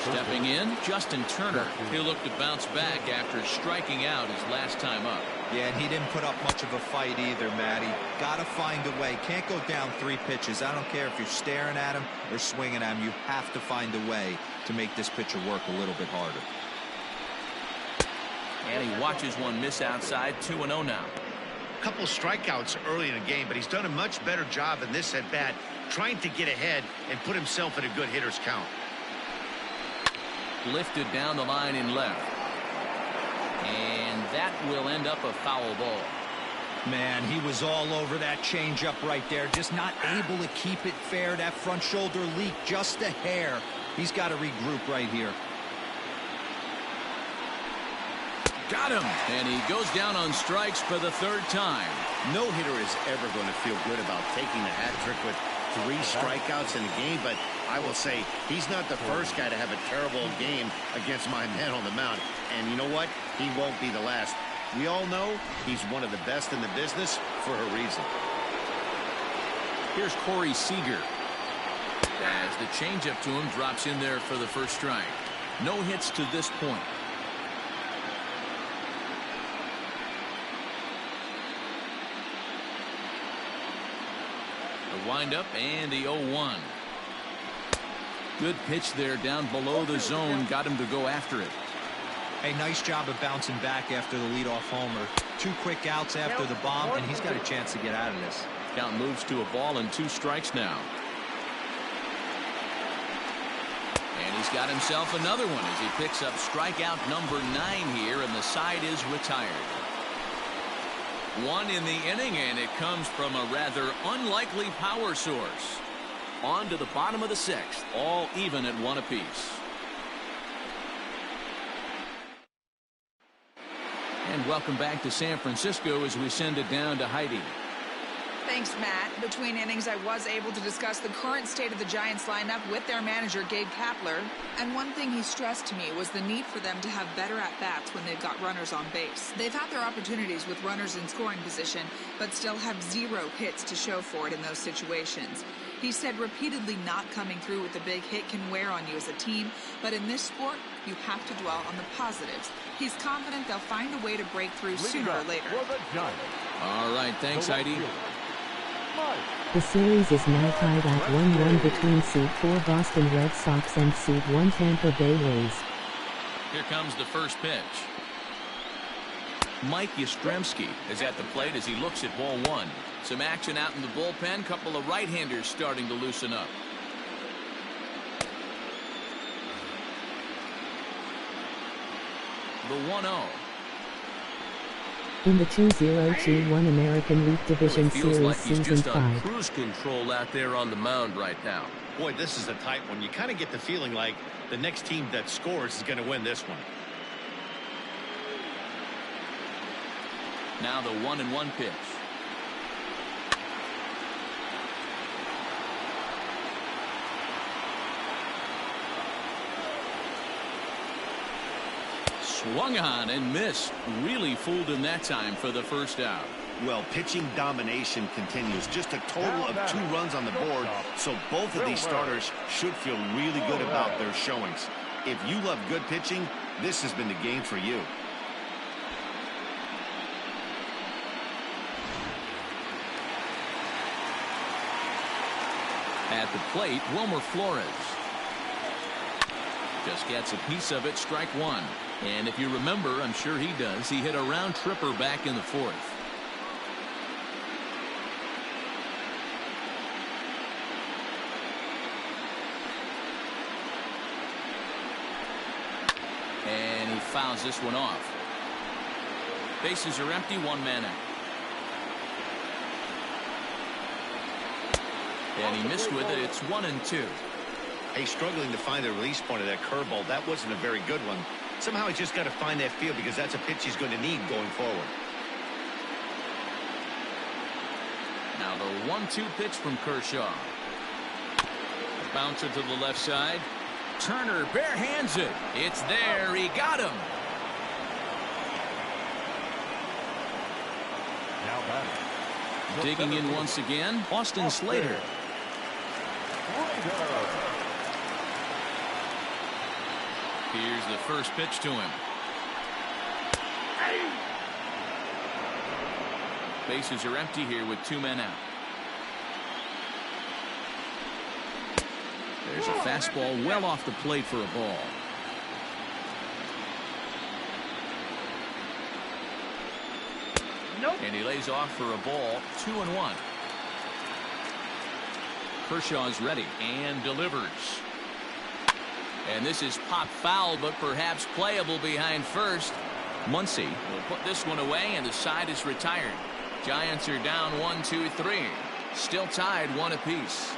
Stepping in, Justin Turner. He'll look to bounce back after striking out his last time up. Yeah, and he didn't put up much of a fight either, Matty. Got to find a way. Can't go down 3 pitches. I don't care if you're staring at him or swinging at him. You have to find a way to make this pitcher work a little bit harder. And he watches one miss outside. 2-0 now. Couple strikeouts early in the game, but he's done a much better job in this at bat, trying to get ahead and put himself in a good hitter's count. Lifted down the line in left, and that will end up a foul ball. Man, he was all over that changeup right there, just not able to keep it fair. That front shoulder leaked just a hair. He's got to regroup right here. Got him, and he goes down on strikes for the 3rd time. No hitter is ever going to feel good about taking the hat trick with 3 strikeouts in the game, but I will say he's not the first guy to have a terrible game against my man on the mound. And you know what? He won't be the last. We all know he's one of the best in the business for a reason. Here's Corey Seeger. As the changeup to him drops in there for the first strike. No hits to this point. The windup and the 0-1. Good pitch there down below the zone. Got him to go after it. Hey, nice job of bouncing back after the leadoff homer. 2 quick outs after the bomb, and he's got a chance to get out of this. Count moves to a ball and 2 strikes now. And he's got himself another one as he picks up strikeout number 9 here, and the side is retired. 1 in the inning, and it comes from a rather unlikely power source. On to the bottom of the 6th, all even at 1 apiece. And welcome back to San Francisco as we send it down to Heidi. Thanks, Matt. Between innings, I was able to discuss the current state of the Giants lineup with their manager, Gabe Kapler. And one thing he stressed to me was the need for them to have better at-bats when they've got runners on base. They've had their opportunities with runners in scoring position, but still have 0 hits to show for it in those situations. He said repeatedly not coming through with a big hit can wear on you as a team, but in this sport, you have to dwell on the positives. He's confident they'll find a way to break through sooner or later. All right, thanks, Heidi. The series is now tied at 1-1 between seed 4 Boston Red Sox and seed 1 Tampa Bay Rays. Here comes the first pitch. Mike Yastrzemski is at the plate as he looks at ball 1. Some action out in the bullpen. Couple of right-handers starting to loosen up. The 1-0. In the 2021 American League Division feels Series like he's Season just on 5. cruise control out there on the mound right now. Boy, this is a tight one. You kind of get the feeling like the next team that scores is going to win this one. Now the 1-1 pitch. Swung on and missed. Really fooled him that time for the first out. Well, pitching domination continues. Just a total of 2 runs on the board, so both of these starters should feel really good about their showings. If you love good pitching, this has been the game for you. At the plate, Wilmer Flores. Just gets a piece of it, strike 1. And if you remember, I'm sure he does, he hit a round tripper back in the 4th. And he fouls this one off. Bases are empty, 1 man out. And he missed with it. It's 1-2. Hey, struggling to find the release point of that curveball. That wasn't a very good one. Somehow he's just got to find that feel because that's a pitch he's going to need going forward. Now the 1-2 pitch from Kershaw. A bouncer to the left side. Turner bare hands it. It's there. He got him. Now batting. Digging in once again, Austin Slater. Here's the first pitch to him. Bases are empty here with 2 men out. There's a fastball well off the plate for a ball. Nope. And he lays off for a ball. 2-1. Kershaw's ready and delivers. And this is pop foul, but perhaps playable behind first. Muncy will put this one away, and the side is retired. Giants are down 1-2-3. Still tied 1 apiece.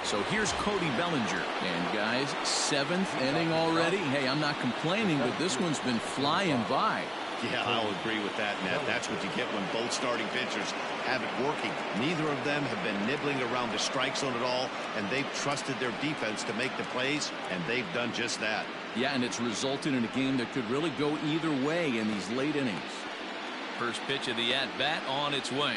So here's Cody Bellinger. And guys, 7th inning already. Hey, I'm not complaining, but this one's been flying by. Yeah, I'll agree with that, Matt. That's what you get when both starting pitchers have it working. Neither of them have been nibbling around the strike zone at all, and they've trusted their defense to make the plays, and they've done just that. Yeah, and it's resulted in a game that could really go either way in these late innings. First pitch of the at-bat on its way.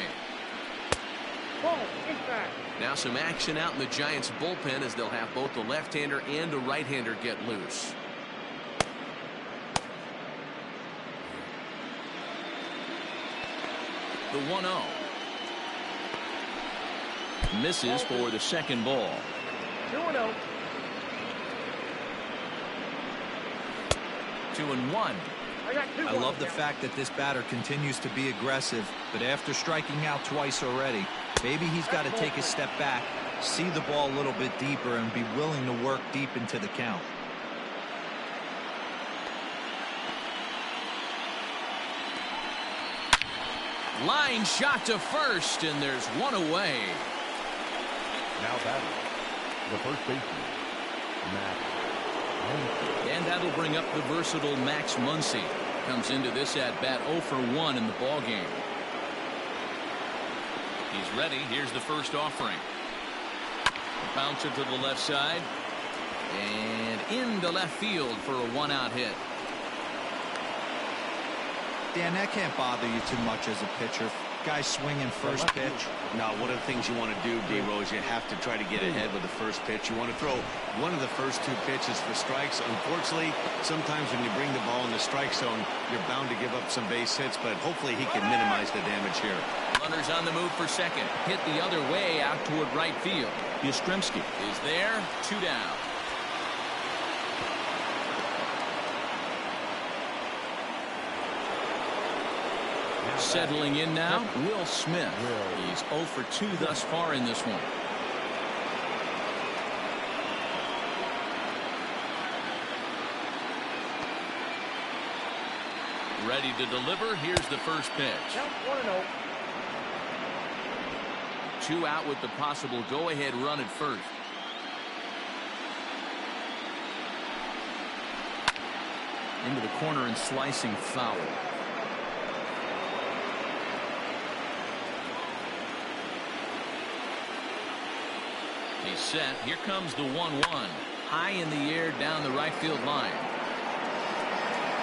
Ball, inside. Now some action out in the Giants bullpen as they'll have both the left-hander and the right-hander get loose. The 1-0. Misses for the second ball. 2-0. 2-1. I love the fact that this batter continues to be aggressive, but after striking out twice already, maybe he's got to take a step back, see the ball a little bit deeper, and be willing to work deep into the count. Line shot to first, and there's one away. Now batting, the first baseman, Max Muncy. And that'll bring up the versatile Max Muncy. Comes into this at-bat 0 for 1 in the ballgame. He's ready. Here's the first offering. Bouncer to the left side. And into left field for a one-out hit. Dan, that can't bother you too much as a pitcher. Guy swinging first pitch. Now, one of the things you want to do, D-Rose, you have to try to get ahead with the first pitch. You want to throw one of the first 2 pitches for strikes. Unfortunately, sometimes when you bring the ball in the strike zone, you're bound to give up some base hits, but hopefully he can minimize the damage here. Runners on the move for second. Hit the other way out toward right field. Yastrzemski is there. 2 down. Settling in now, Will Smith. He's 0 for 2 thus far in this one. Ready to deliver. Here's the first pitch. Count 1-0. 2 out with the possible go-ahead run at first. Into the corner and slicing foul. He's set. Here comes the 1-1. High in the air down the right field line.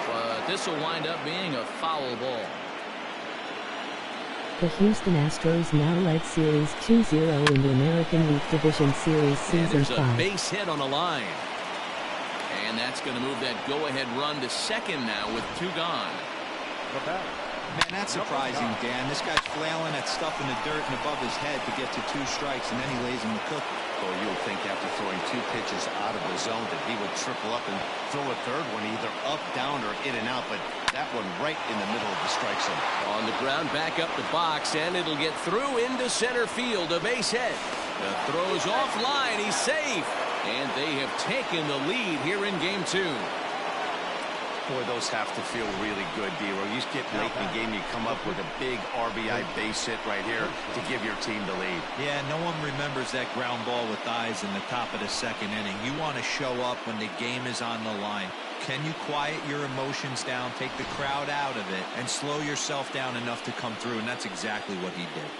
But this will wind up being a foul ball. The Houston Astros now lead Series 2-0 in the American League Division Series Season 5. There's a base hit on the line. And that's going to move that go-ahead run to second now with 2 gone. Man, that's surprising, Dan. This guy's flailing at stuff in the dirt and above his head to get to 2 strikes, and then he lays him a cookie. Or you'll think after throwing 2 pitches out of the zone that he would triple up and throw a third one either up, down, or in and out, but that one right in the middle of the strike zone. On the ground, back up the box, and it'll get through into center field. A base hit. The throw's offline. He's safe. And they have taken the lead here in game 2. Boy, those have to feel really good, D-Ro. You get late in the game, you come up with a big RBI base hit right here to give your team the lead. Yeah, no one remembers that ground ball with eyes in the top of the second inning. You want to show up when the game is on the line. Can you quiet your emotions down, take the crowd out of it, and slow yourself down enough to come through? And that's exactly what he did.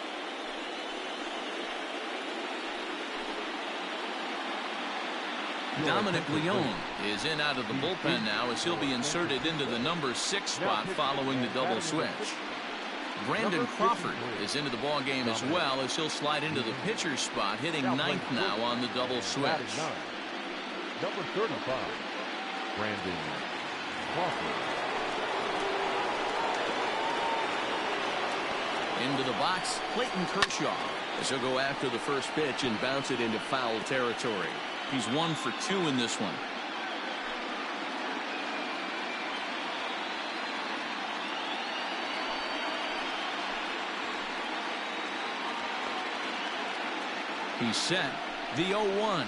Dominic Leone is in out of the bullpen now as he'll be inserted into the number 6 spot following the double switch. Brandon Crawford is into the ball game as well as he'll slide into the pitcher's spot, hitting 9th now on the double switch. Number 35, Brandon Crawford. Into the box, Clayton Kershaw as he'll go after the first pitch and bounce it into foul territory. He's 1 for 2 in this one. He's set. The 0-1.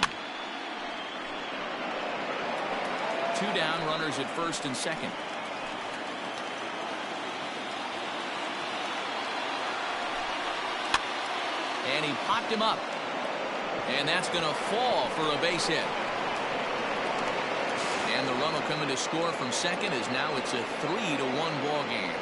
2 down, runners at first and second. And he popped him up. And that's going to fall for a base hit. And the run will come in to score from second as now it's a 3-1 ball game.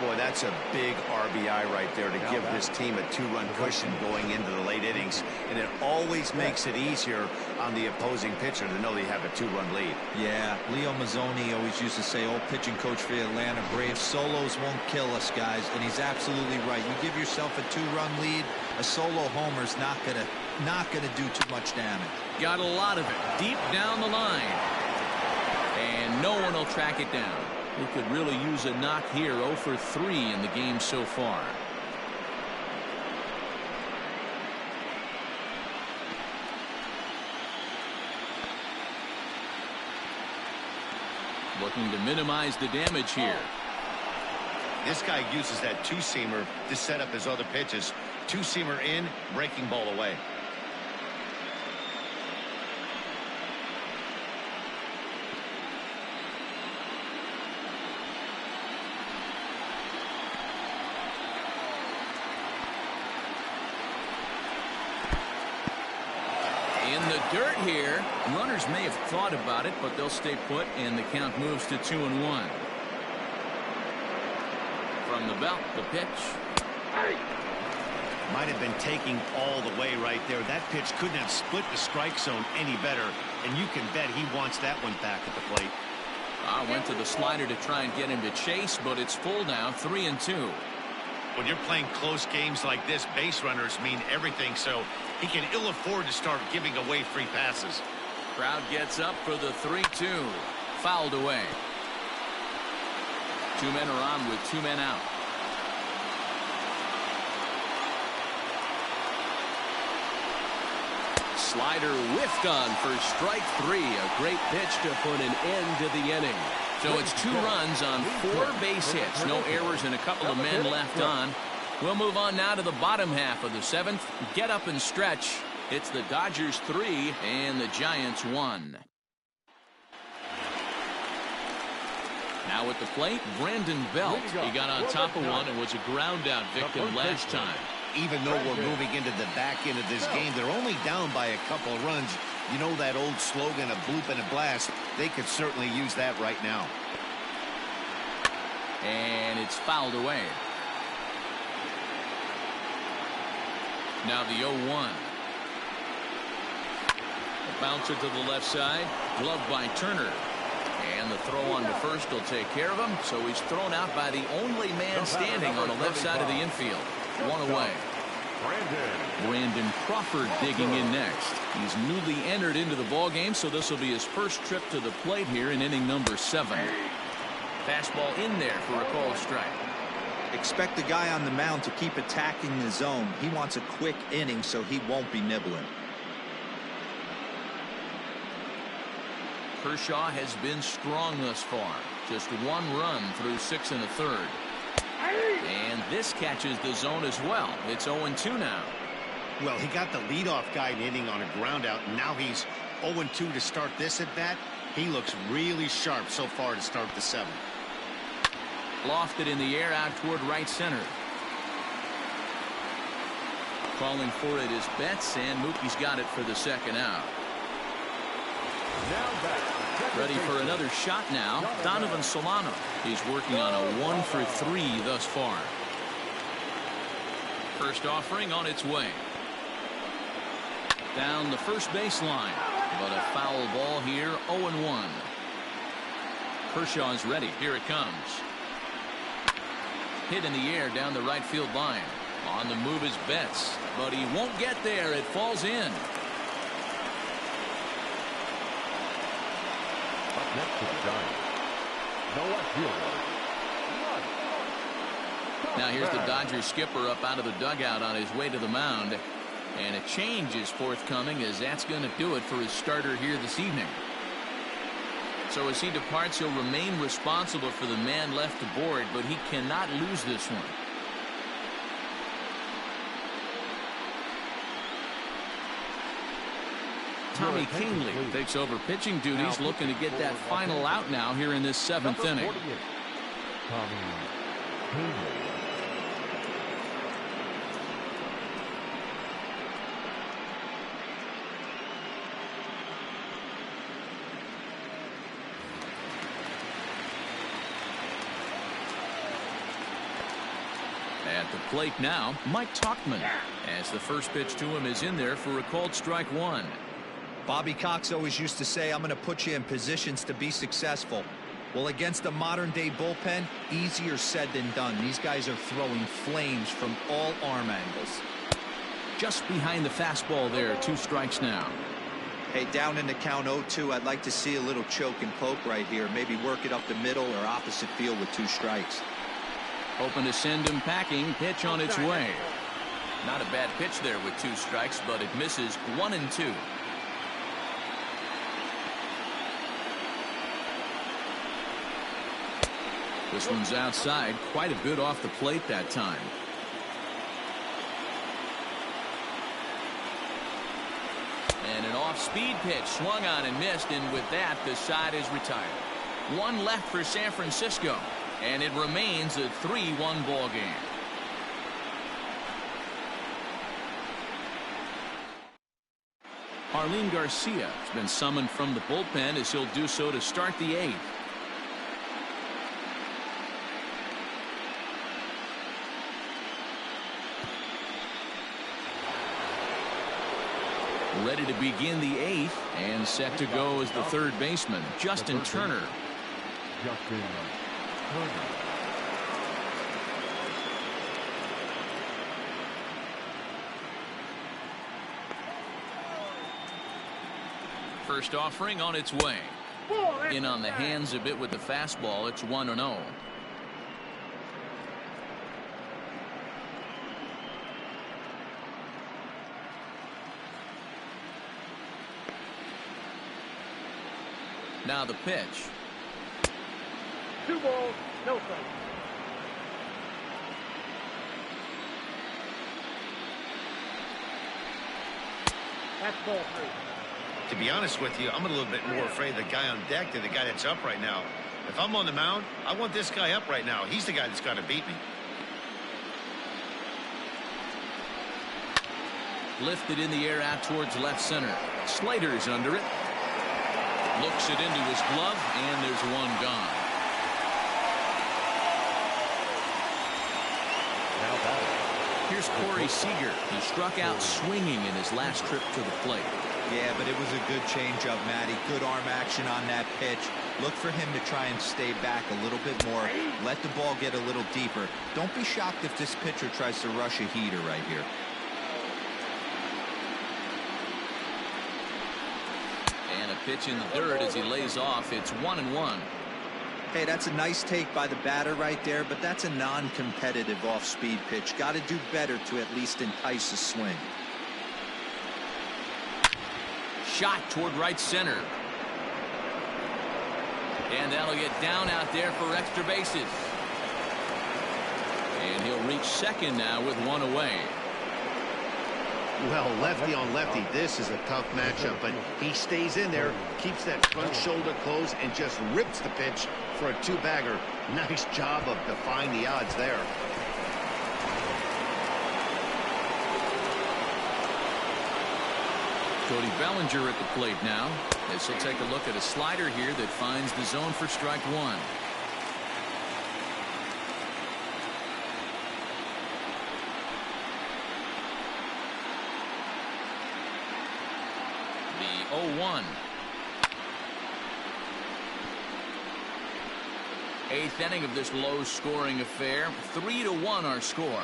Boy, that's a big RBI right there to give this team a 2-run cushion going into the late innings. And it always makes it easier on the opposing pitcher to know they have a 2-run lead. Yeah, Leo Mazzoni always used to say, old pitching coach for the Atlanta Braves, solos won't kill us, guys. And he's absolutely right. You give yourself a 2-run lead, a solo homer's not gonna do too much damage. Got a lot of it deep down the line. And no one will track it down. He could really use a knock here. 0 for 3 in the game so far. Looking to minimize the damage here. This guy uses that 2-seamer to set up his other pitches. 2-seamer in, breaking ball away. in the dirt here. Runners may have thought about it, but they'll stay put, and the count moves to 2-1. From the belt, the pitch. Might have been taking all the way right there. That pitch couldn't have split the strike zone any better, and you can bet he wants that one back at the plate. Went to the slider to try and get him to chase, but it's full now, 3-2. When you're playing close games like this, base runners mean everything, so he can ill afford to start giving away free passes. Crowd gets up for the 3-2. Fouled away. 2 men are on with 2 men out. Slider whiffed on for strike 3. A great pitch to put an end to the inning. So it's 2 runs on 4 base hits. No errors and a couple of men left on. We'll move on now to the bottom half of the 7th. Get up and stretch. It's the Dodgers 3 and the Giants 1. Now at the plate, Brandon Belt. He got on top of one and was a ground out victim last time. Even though we're moving into the back end of this game, they're only down by a couple of runs. You know that old slogan, a bloop and a blast. They could certainly use that right now. And it's fouled away. Now the 0-1. A bouncer to the left side. Gloved by Turner. And the throw on to first will take care of him. So he's thrown out by the only man standing on the left side of the infield. 1 away. Brandon Crawford digging in next. He's newly entered into the ball game, so this will be his first trip to the plate here in inning number 7. Fastball in there for a called strike. Expect the guy on the mound to keep attacking the zone. He wants a quick inning, so he won't be nibbling. Kershaw has been strong thus far. Just 1 run through 6 1/3. And this catches the zone as well. It's 0-2 now. Well, he got the leadoff guy inning on a ground out, and now he's 0-2 to start this at bat. He looks really sharp so far to start the 7th. Lofted in the air out toward right center. Calling for it is Betts, and Mookie's got it for the 2nd out. Ready for another shot now. Donovan Solano. He's working on a 1 for 3 thus far. First offering on its way. Down the first baseline. But a foul ball here. 0-1. Kershaw's ready. Here it comes. Hit in the air down the right field line. On the move is Betts. But he won't get there. It falls in. Next to the Giants. No outfielder. Now here's the Dodgers skipper up out of the dugout on his way to the mound. And a change is forthcoming, as that's going to do it for his starter here this evening. So as he departs, he'll remain responsible for the man left aboard, but he cannot lose this one. Tommy Kahnle takes over pitching duties, looking to get that final out now here in this 7th inning. Tommy Kahnle. At the plate now, Mike Tauchman, as the first pitch to him is in there for a called strike 1. Bobby Cox always used to say, I'm going to put you in positions to be successful. Well, against a modern-day bullpen, easier said than done. These guys are throwing flames from all arm angles. Just behind the fastball there, 2 strikes now. Hey, down in the count 0-2, I'd like to see a little choke and poke right here. Maybe work it up the middle or opposite field with 2 strikes. Hoping to send him packing. Pitch on its way. Not a bad pitch there with 2 strikes, but it misses. 1-2. This one's outside, quite a bit off the plate that time. And an off-speed pitch swung on and missed, and with that, the side is retired. 1 left for San Francisco, and it remains a 3-1 ball game. Arlene Garcia has been summoned from the bullpen as he'll do so to start the 8th. Ready to begin the 8th and set to go as the third baseman, Justin Turner. Justin Turner. First offering on its way. In on the hands a bit with the fastball. It's 1-0. Now the pitch. 2 balls, no strikes. That's ball 3. To be honest with you, I'm a little bit more afraid of the guy on deck than the guy that's up right now. If I'm on the mound, I want this guy up right now. He's the guy that's got to beat me. Lifted in the air out towards left center. Slater's under it. Looks it into his glove, and there's one gone. Here's Corey Seeger. He struck out swinging in his last trip to the plate. Yeah, but it was a good changeup, Matty. Good arm action on that pitch. Look for him to try and stay back a little bit more. Let the ball get a little deeper. Don't be shocked if this pitcher tries to rush a heater right here. And a pitch in the dirt as he lays off. It's 1-1. Hey, that's a nice take by the batter right there, but that's a non-competitive off-speed pitch. Got to do better to at least entice a swing. Shot toward right center. And that'll get down out there for extra bases. And he'll reach second now with one away. Well, lefty on lefty, this is a tough matchup, but he stays in there, keeps that front shoulder closed, and just rips the pitch for a 2-bagger. Nice job of defying the odds there. Cody Bellinger at the plate now, as he'll take a look at a slider here that finds the zone for strike 1. The 0-1. 8th inning of this low-scoring affair. 3-1 our score.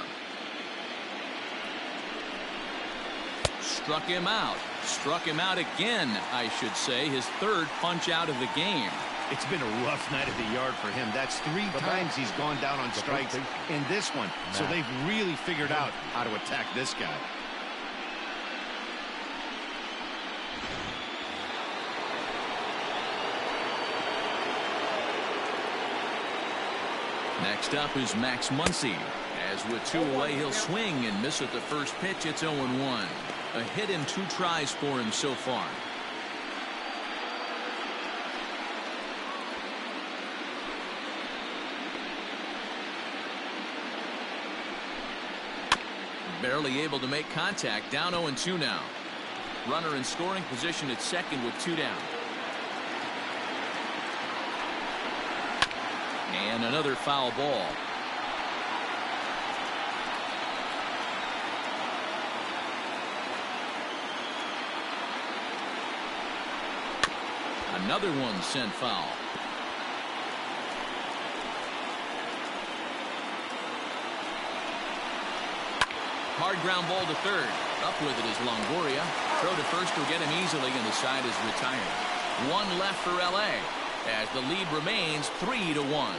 Struck him out. Struck him out again, I should say. His third punch out of the game. It's been a rough night at the yard for him. That's 3 times he's gone down on strikes in this one. So they've really figured out how to attack this guy. Next up is Max Muncy. As with 2 away, he'll swing and miss at the first pitch. It's 0-1. A hit in 2 tries for him so far. Barely able to make contact. Down 0-2 now. Runner in scoring position at second with 2 down. And another foul ball. Another one sent foul. Hard ground ball to third. Up with it is Longoria. Throw to first will get him easily, and the side is retired. 1 left for LA as the lead remains 3-1.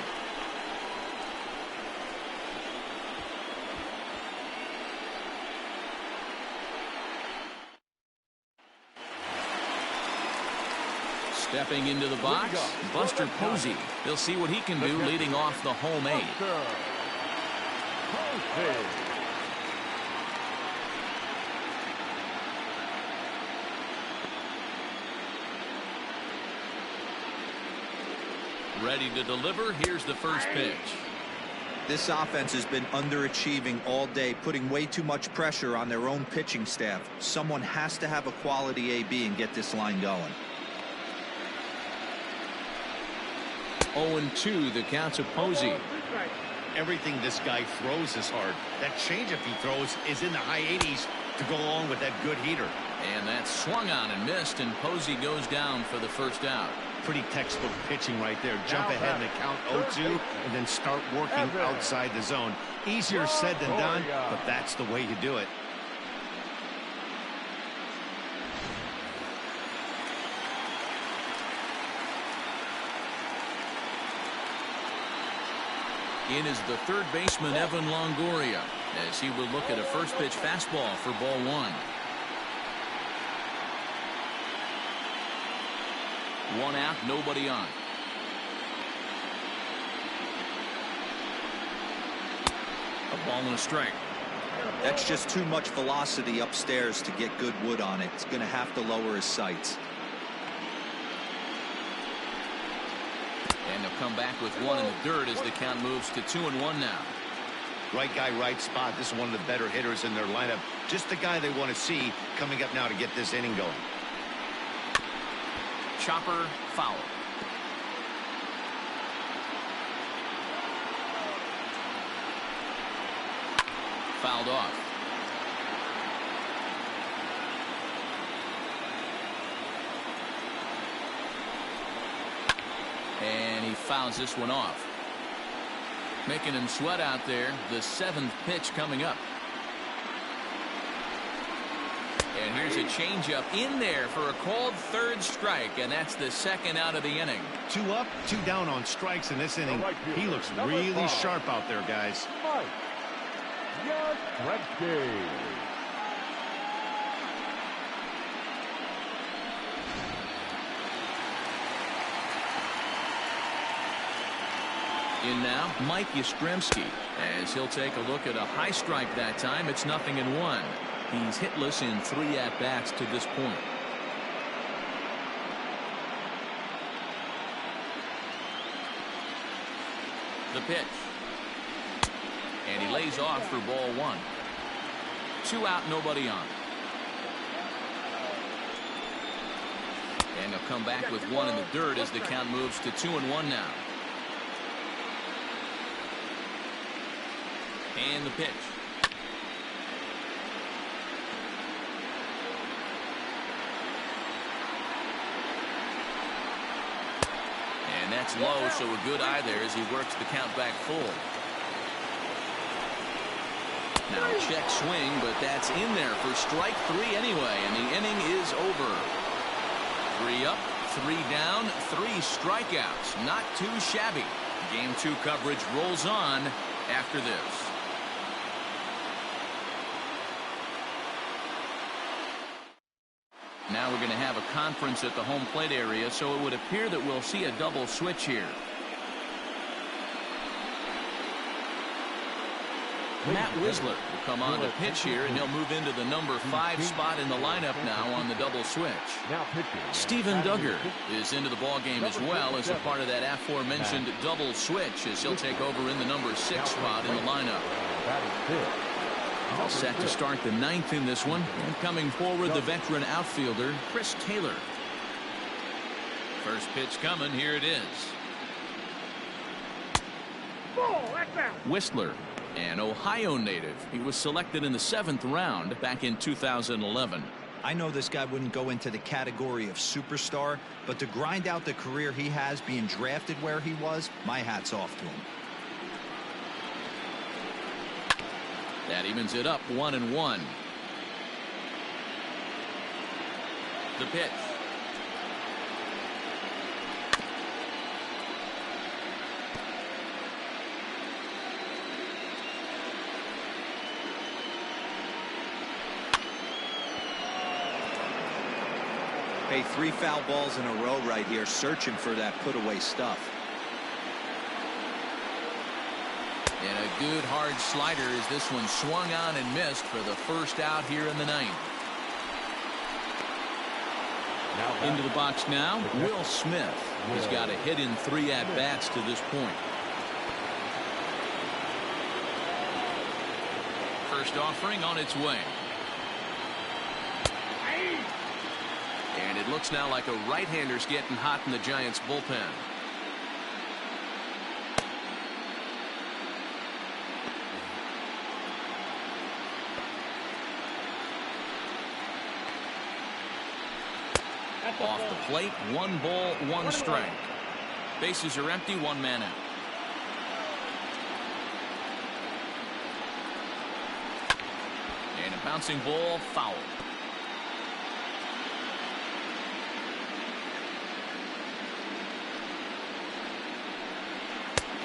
Stepping into the box, Buster Posey. He'll see what he can do leading off the home 8. Ready to deliver. Here's the first pitch. This offense has been underachieving all day, putting way too much pressure on their own pitching staff. Someone has to have a quality AB and get this line going. 0-2, the count to Posey. Everything this guy throws is hard. That changeup he throws is in the high 80s to go along with that good heater. And that swung on and missed, and Posey goes down for the first out. Pretty textbook pitching right there. Jump ahead in the count 0-2 and then start working outside the zone. Easier said than done, but that's the way you do it. In is the third baseman, Evan Longoria, as he will look at a first pitch fastball for ball one. 1 out, nobody on. A ball and a strike. That's just too much velocity upstairs to get good wood on it. It's going to have to lower his sights. And they'll come back with one in the dirt as the count moves to 2-1 now. Right guy, right spot. This is one of the better hitters in their lineup. Just the guy they want to see coming up now to get this inning going. Chopper foul. Fouled off. And he fouls this one off. Making him sweat out there. The 7th pitch coming up. And here's a changeup in there for a called third strike, and that's the 2nd out of the inning. 2 up, 2 down on strikes in this inning. He looks really sharp out there, guys. In now, Mike Yastrzemski, as he'll take a look at a high strike that time. It's 0-1. He's hitless in 3 at-bats to this point. The pitch. And he lays off for ball 1. 2 out, nobody on. And they'll come back with one in the dirt as the count moves to 2-1 now. And the pitch. And that's low, so a good eye there as he works the count back full. Now check swing, but that's in there for strike 3 anyway, and the inning is over. 3 up, 3 down, 3 strikeouts. Not too shabby. Game 2 coverage rolls on after this. Now we're going to have a conference at the home plate area, so it would appear that we'll see a double switch here. Matt Wisler will come on to pitch here, and he'll move into the number 5 spot in the lineup now on the double switch. Steven Duggar is into the ballgame as well as a part of that aforementioned double switch, as he'll take over in the number 6 spot in the lineup. All set to start the 9th in this one. And coming forward, the veteran outfielder, Chris Taylor. First pitch coming. Here it is. Whistler, an Ohio native. He was selected in the 7th round back in 2011. I know this guy wouldn't go into the category of superstar, but to grind out the career he has being drafted where he was, my hat's off to him. That evens it up 1-1. The pitch. Hey, 3 foul balls in a row right here, searching for that put-away stuff. And a good hard slider as this one swung on and missed for the first out here in the 9th. Into the box now, Will Smith. He's got a hit in 3 at-bats to this point. first offering on its way. And it looks now like a right-hander's getting hot in the Giants bullpen. Off the plate, 1 ball, 1 strike. Bases are empty, 1 man out. And a bouncing ball, foul.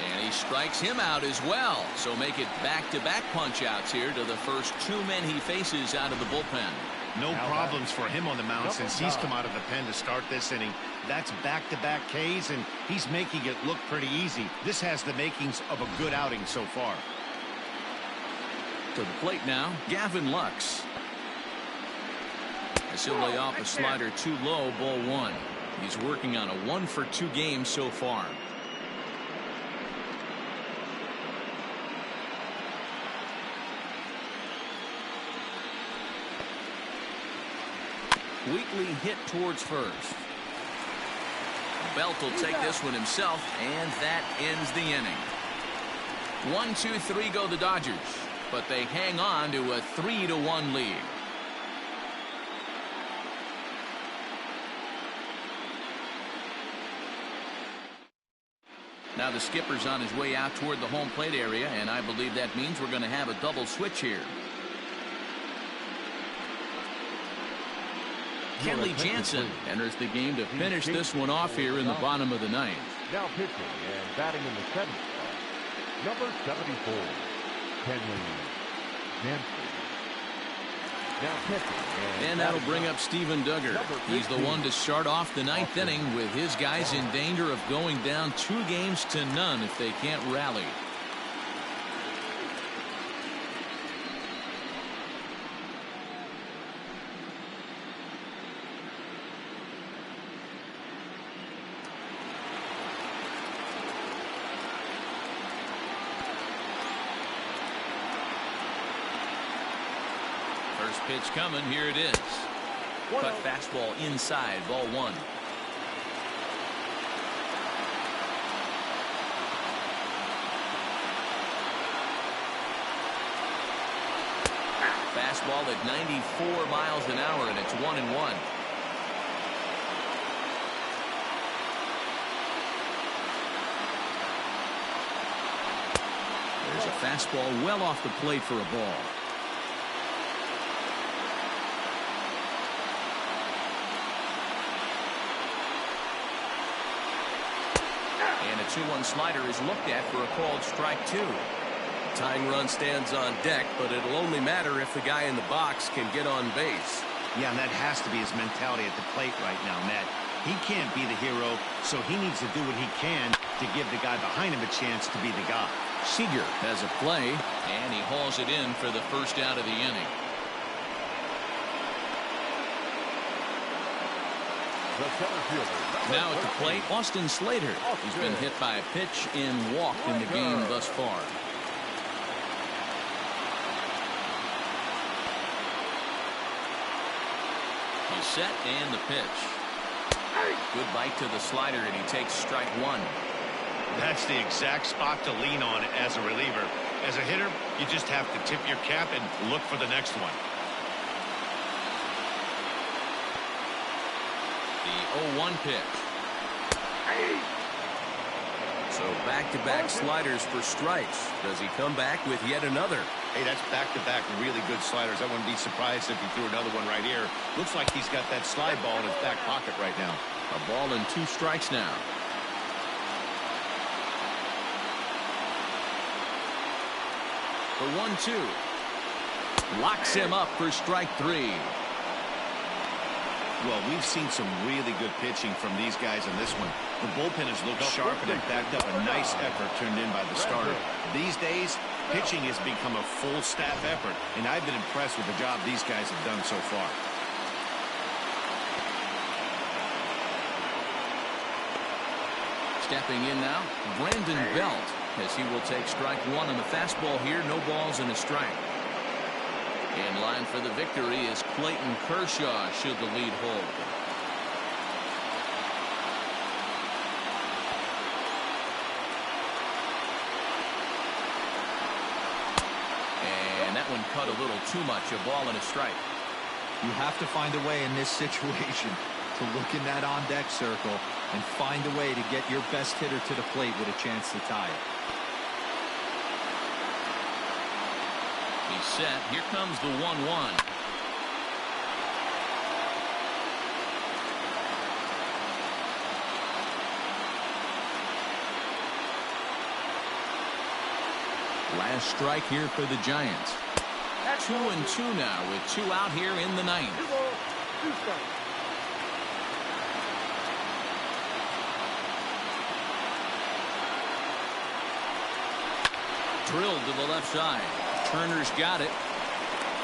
And he strikes him out as well. So make it back-to-back punch-outs here to the first 2 men he faces out of the bullpen. No problems for him on the mound since he's come out of the pen to start this inning. That's back-to-back Ks, and he's making it look pretty easy. This has the makings of a good outing so far. To the plate now, Gavin Lux. As he'll lay off a slider too low, ball 1. He's working on a 1-for-2 game so far. Wheatley hit towards first. Belt will take this one himself, and that ends the inning. 1-2-3 go the Dodgers, but they hang on to a 3-1 lead. Now the skipper's on his way out toward the home plate area, and I believe that means we're going to have a double switch here. Kenley Jansen enters the game to finish this one off here in the bottom of the 9th. Now pitching and batting in the 7th spot, number 74, Kenley Jansen. Now pitching and that'll bring up Steven Duggar. He's the one to start off the 9th inning with his guys in danger of going down 2-0 if they can't rally. First pitch coming. Here it is. Cut fastball inside, ball 1. Fastball at 94 miles an hour, and it's 1-1. There's a fastball well off the plate for a ball. And a 2-1 slider is looked at for a called strike 2. Tying run stands on deck, but it'll only matter if the guy in the box can get on base. Yeah, and that has to be his mentality at the plate right now, Matt. He can't be the hero, so he needs to do what he can to give the guy behind him a chance to be the guy. Seeger has a play, and he hauls it in for the first out of the inning. Now at the plate, Austin Slater. He's been hit by a pitch and walked in the game thus far. He's set, and the pitch. Good bite to the slider, and he takes strike 1. That's the exact spot to lean on as a reliever. As a hitter, you just have to tip your cap and look for the next one. The 0-1 pitch. So back-to-back sliders for strikes. Does he come back with yet another? Hey, that's back-to-back really good sliders. I wouldn't be surprised if he threw another one right here. Looks like he's got that slide ball in his back pocket right now. A ball and 2 strikes now. The 1-2. Locks him up for strike 3. Well, we've seen some really good pitching from these guys in this one. The bullpen has looked sharp and it backed up a nice effort turned in by the starter. These days, pitching has become a full staff effort, and I've been impressed with the job these guys have done so far. Stepping in now, Brandon Belt, as he will take strike 1 on the fastball here. No balls and a strike. In line for the victory is Clayton Kershaw should the lead hold. And that one cut a little too much. A ball and a strike. You have to find a way in this situation to look in that on-deck circle and find a way to get your best hitter to the plate with a chance to tie it. He's set. Here comes the 1-1. Last strike here for the Giants. 2-2 now with 2 out here in the ninth. 2 balls, 2 strikes. Drilled to the left side. Turner's got it.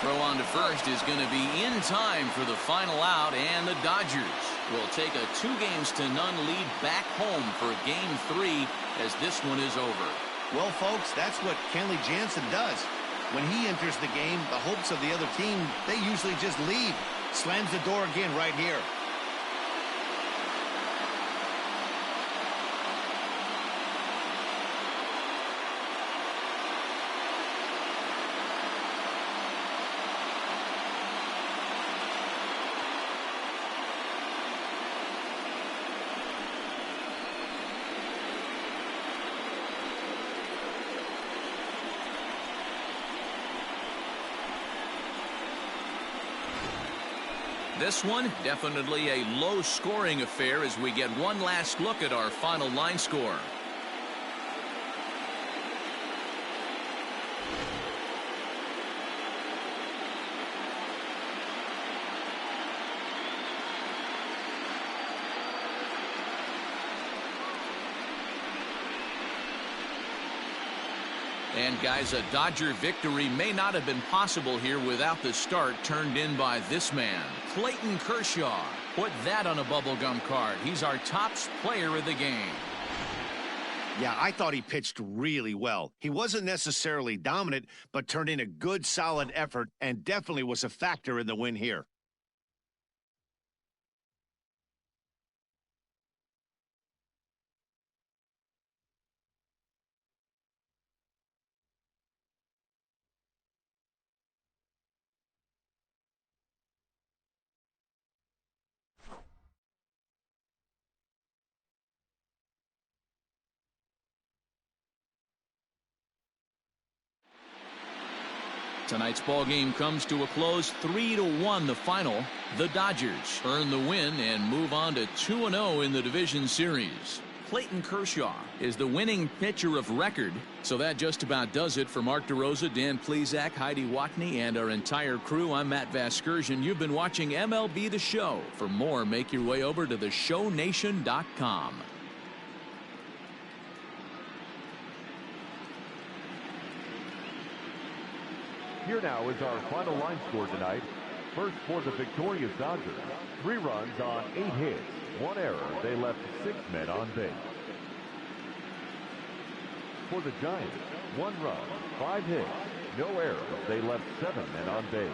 Throw on to first is going to be in time for the final out, and the Dodgers will take a 2-0 lead back home for Game 3 as this one is over. Well, folks, that's what Kenley Jansen does. When he enters the game, the hopes of the other team, they usually just leave. Slams the door again right here. This one, definitely a low-scoring affair as we get one last look at our final line score. And guys, a Dodger victory may not have been possible here without the start turned in by this man, Clayton Kershaw. Put that on a bubblegum card. He's our top player of the game. Yeah, I thought he pitched really well. He wasn't necessarily dominant, but turned in a good, solid effort and definitely was a factor in the win here. Tonight's ball game comes to a close, 3-1 the final. The Dodgers earn the win and move on to 2-0 in the division series. Clayton Kershaw is the winning pitcher of record. So that just about does it for Mark DeRosa, Dan Plesac, Heidi Watney, and our entire crew. I'm Matt Vasgersian. You've been watching MLB The Show. For more, make your way over to theshownation.com. Here now is our final line score tonight. First for the victorious Dodgers. 3 runs on 8 hits. 1 error. They left 6 men on base. For the Giants, 1 run, 5 hits. No errors. They left 7 men on base.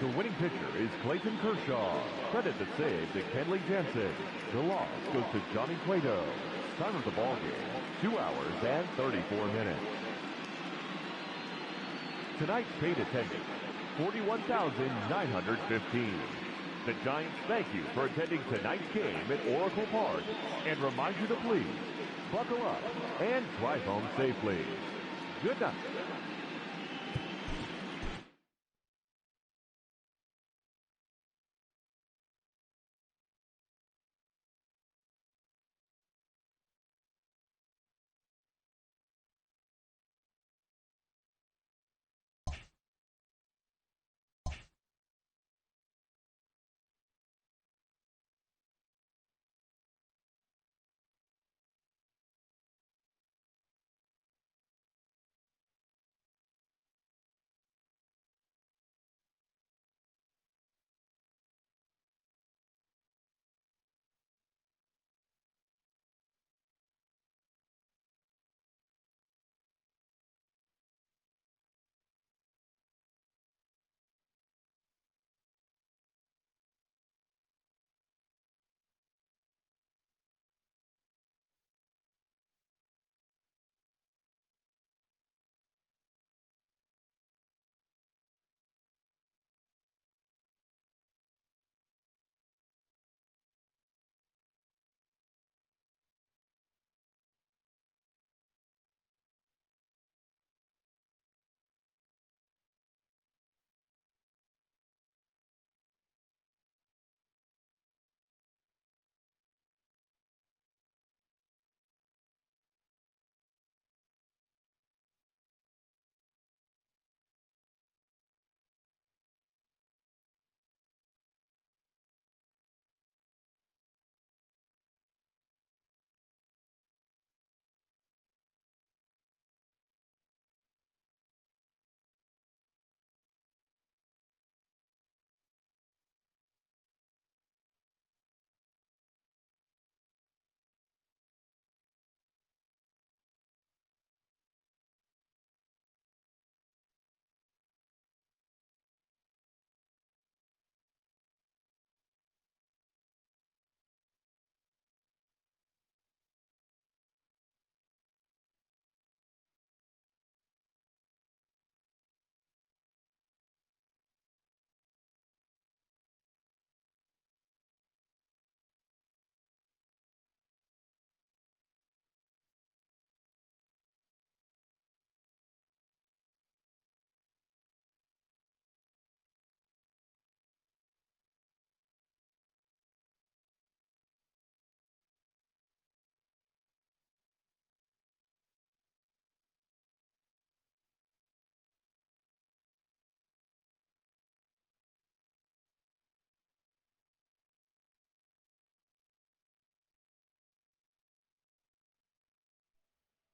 The winning pitcher is Clayton Kershaw. Credit the save to Kenley Jansen. The loss goes to Johnny Cueto. Time of the ball game, 2 hours and 34 minutes. Tonight's paid attendance, 41,915. The Giants thank you for attending tonight's game at Oracle Park and remind you to please buckle up and drive home safely. Good night.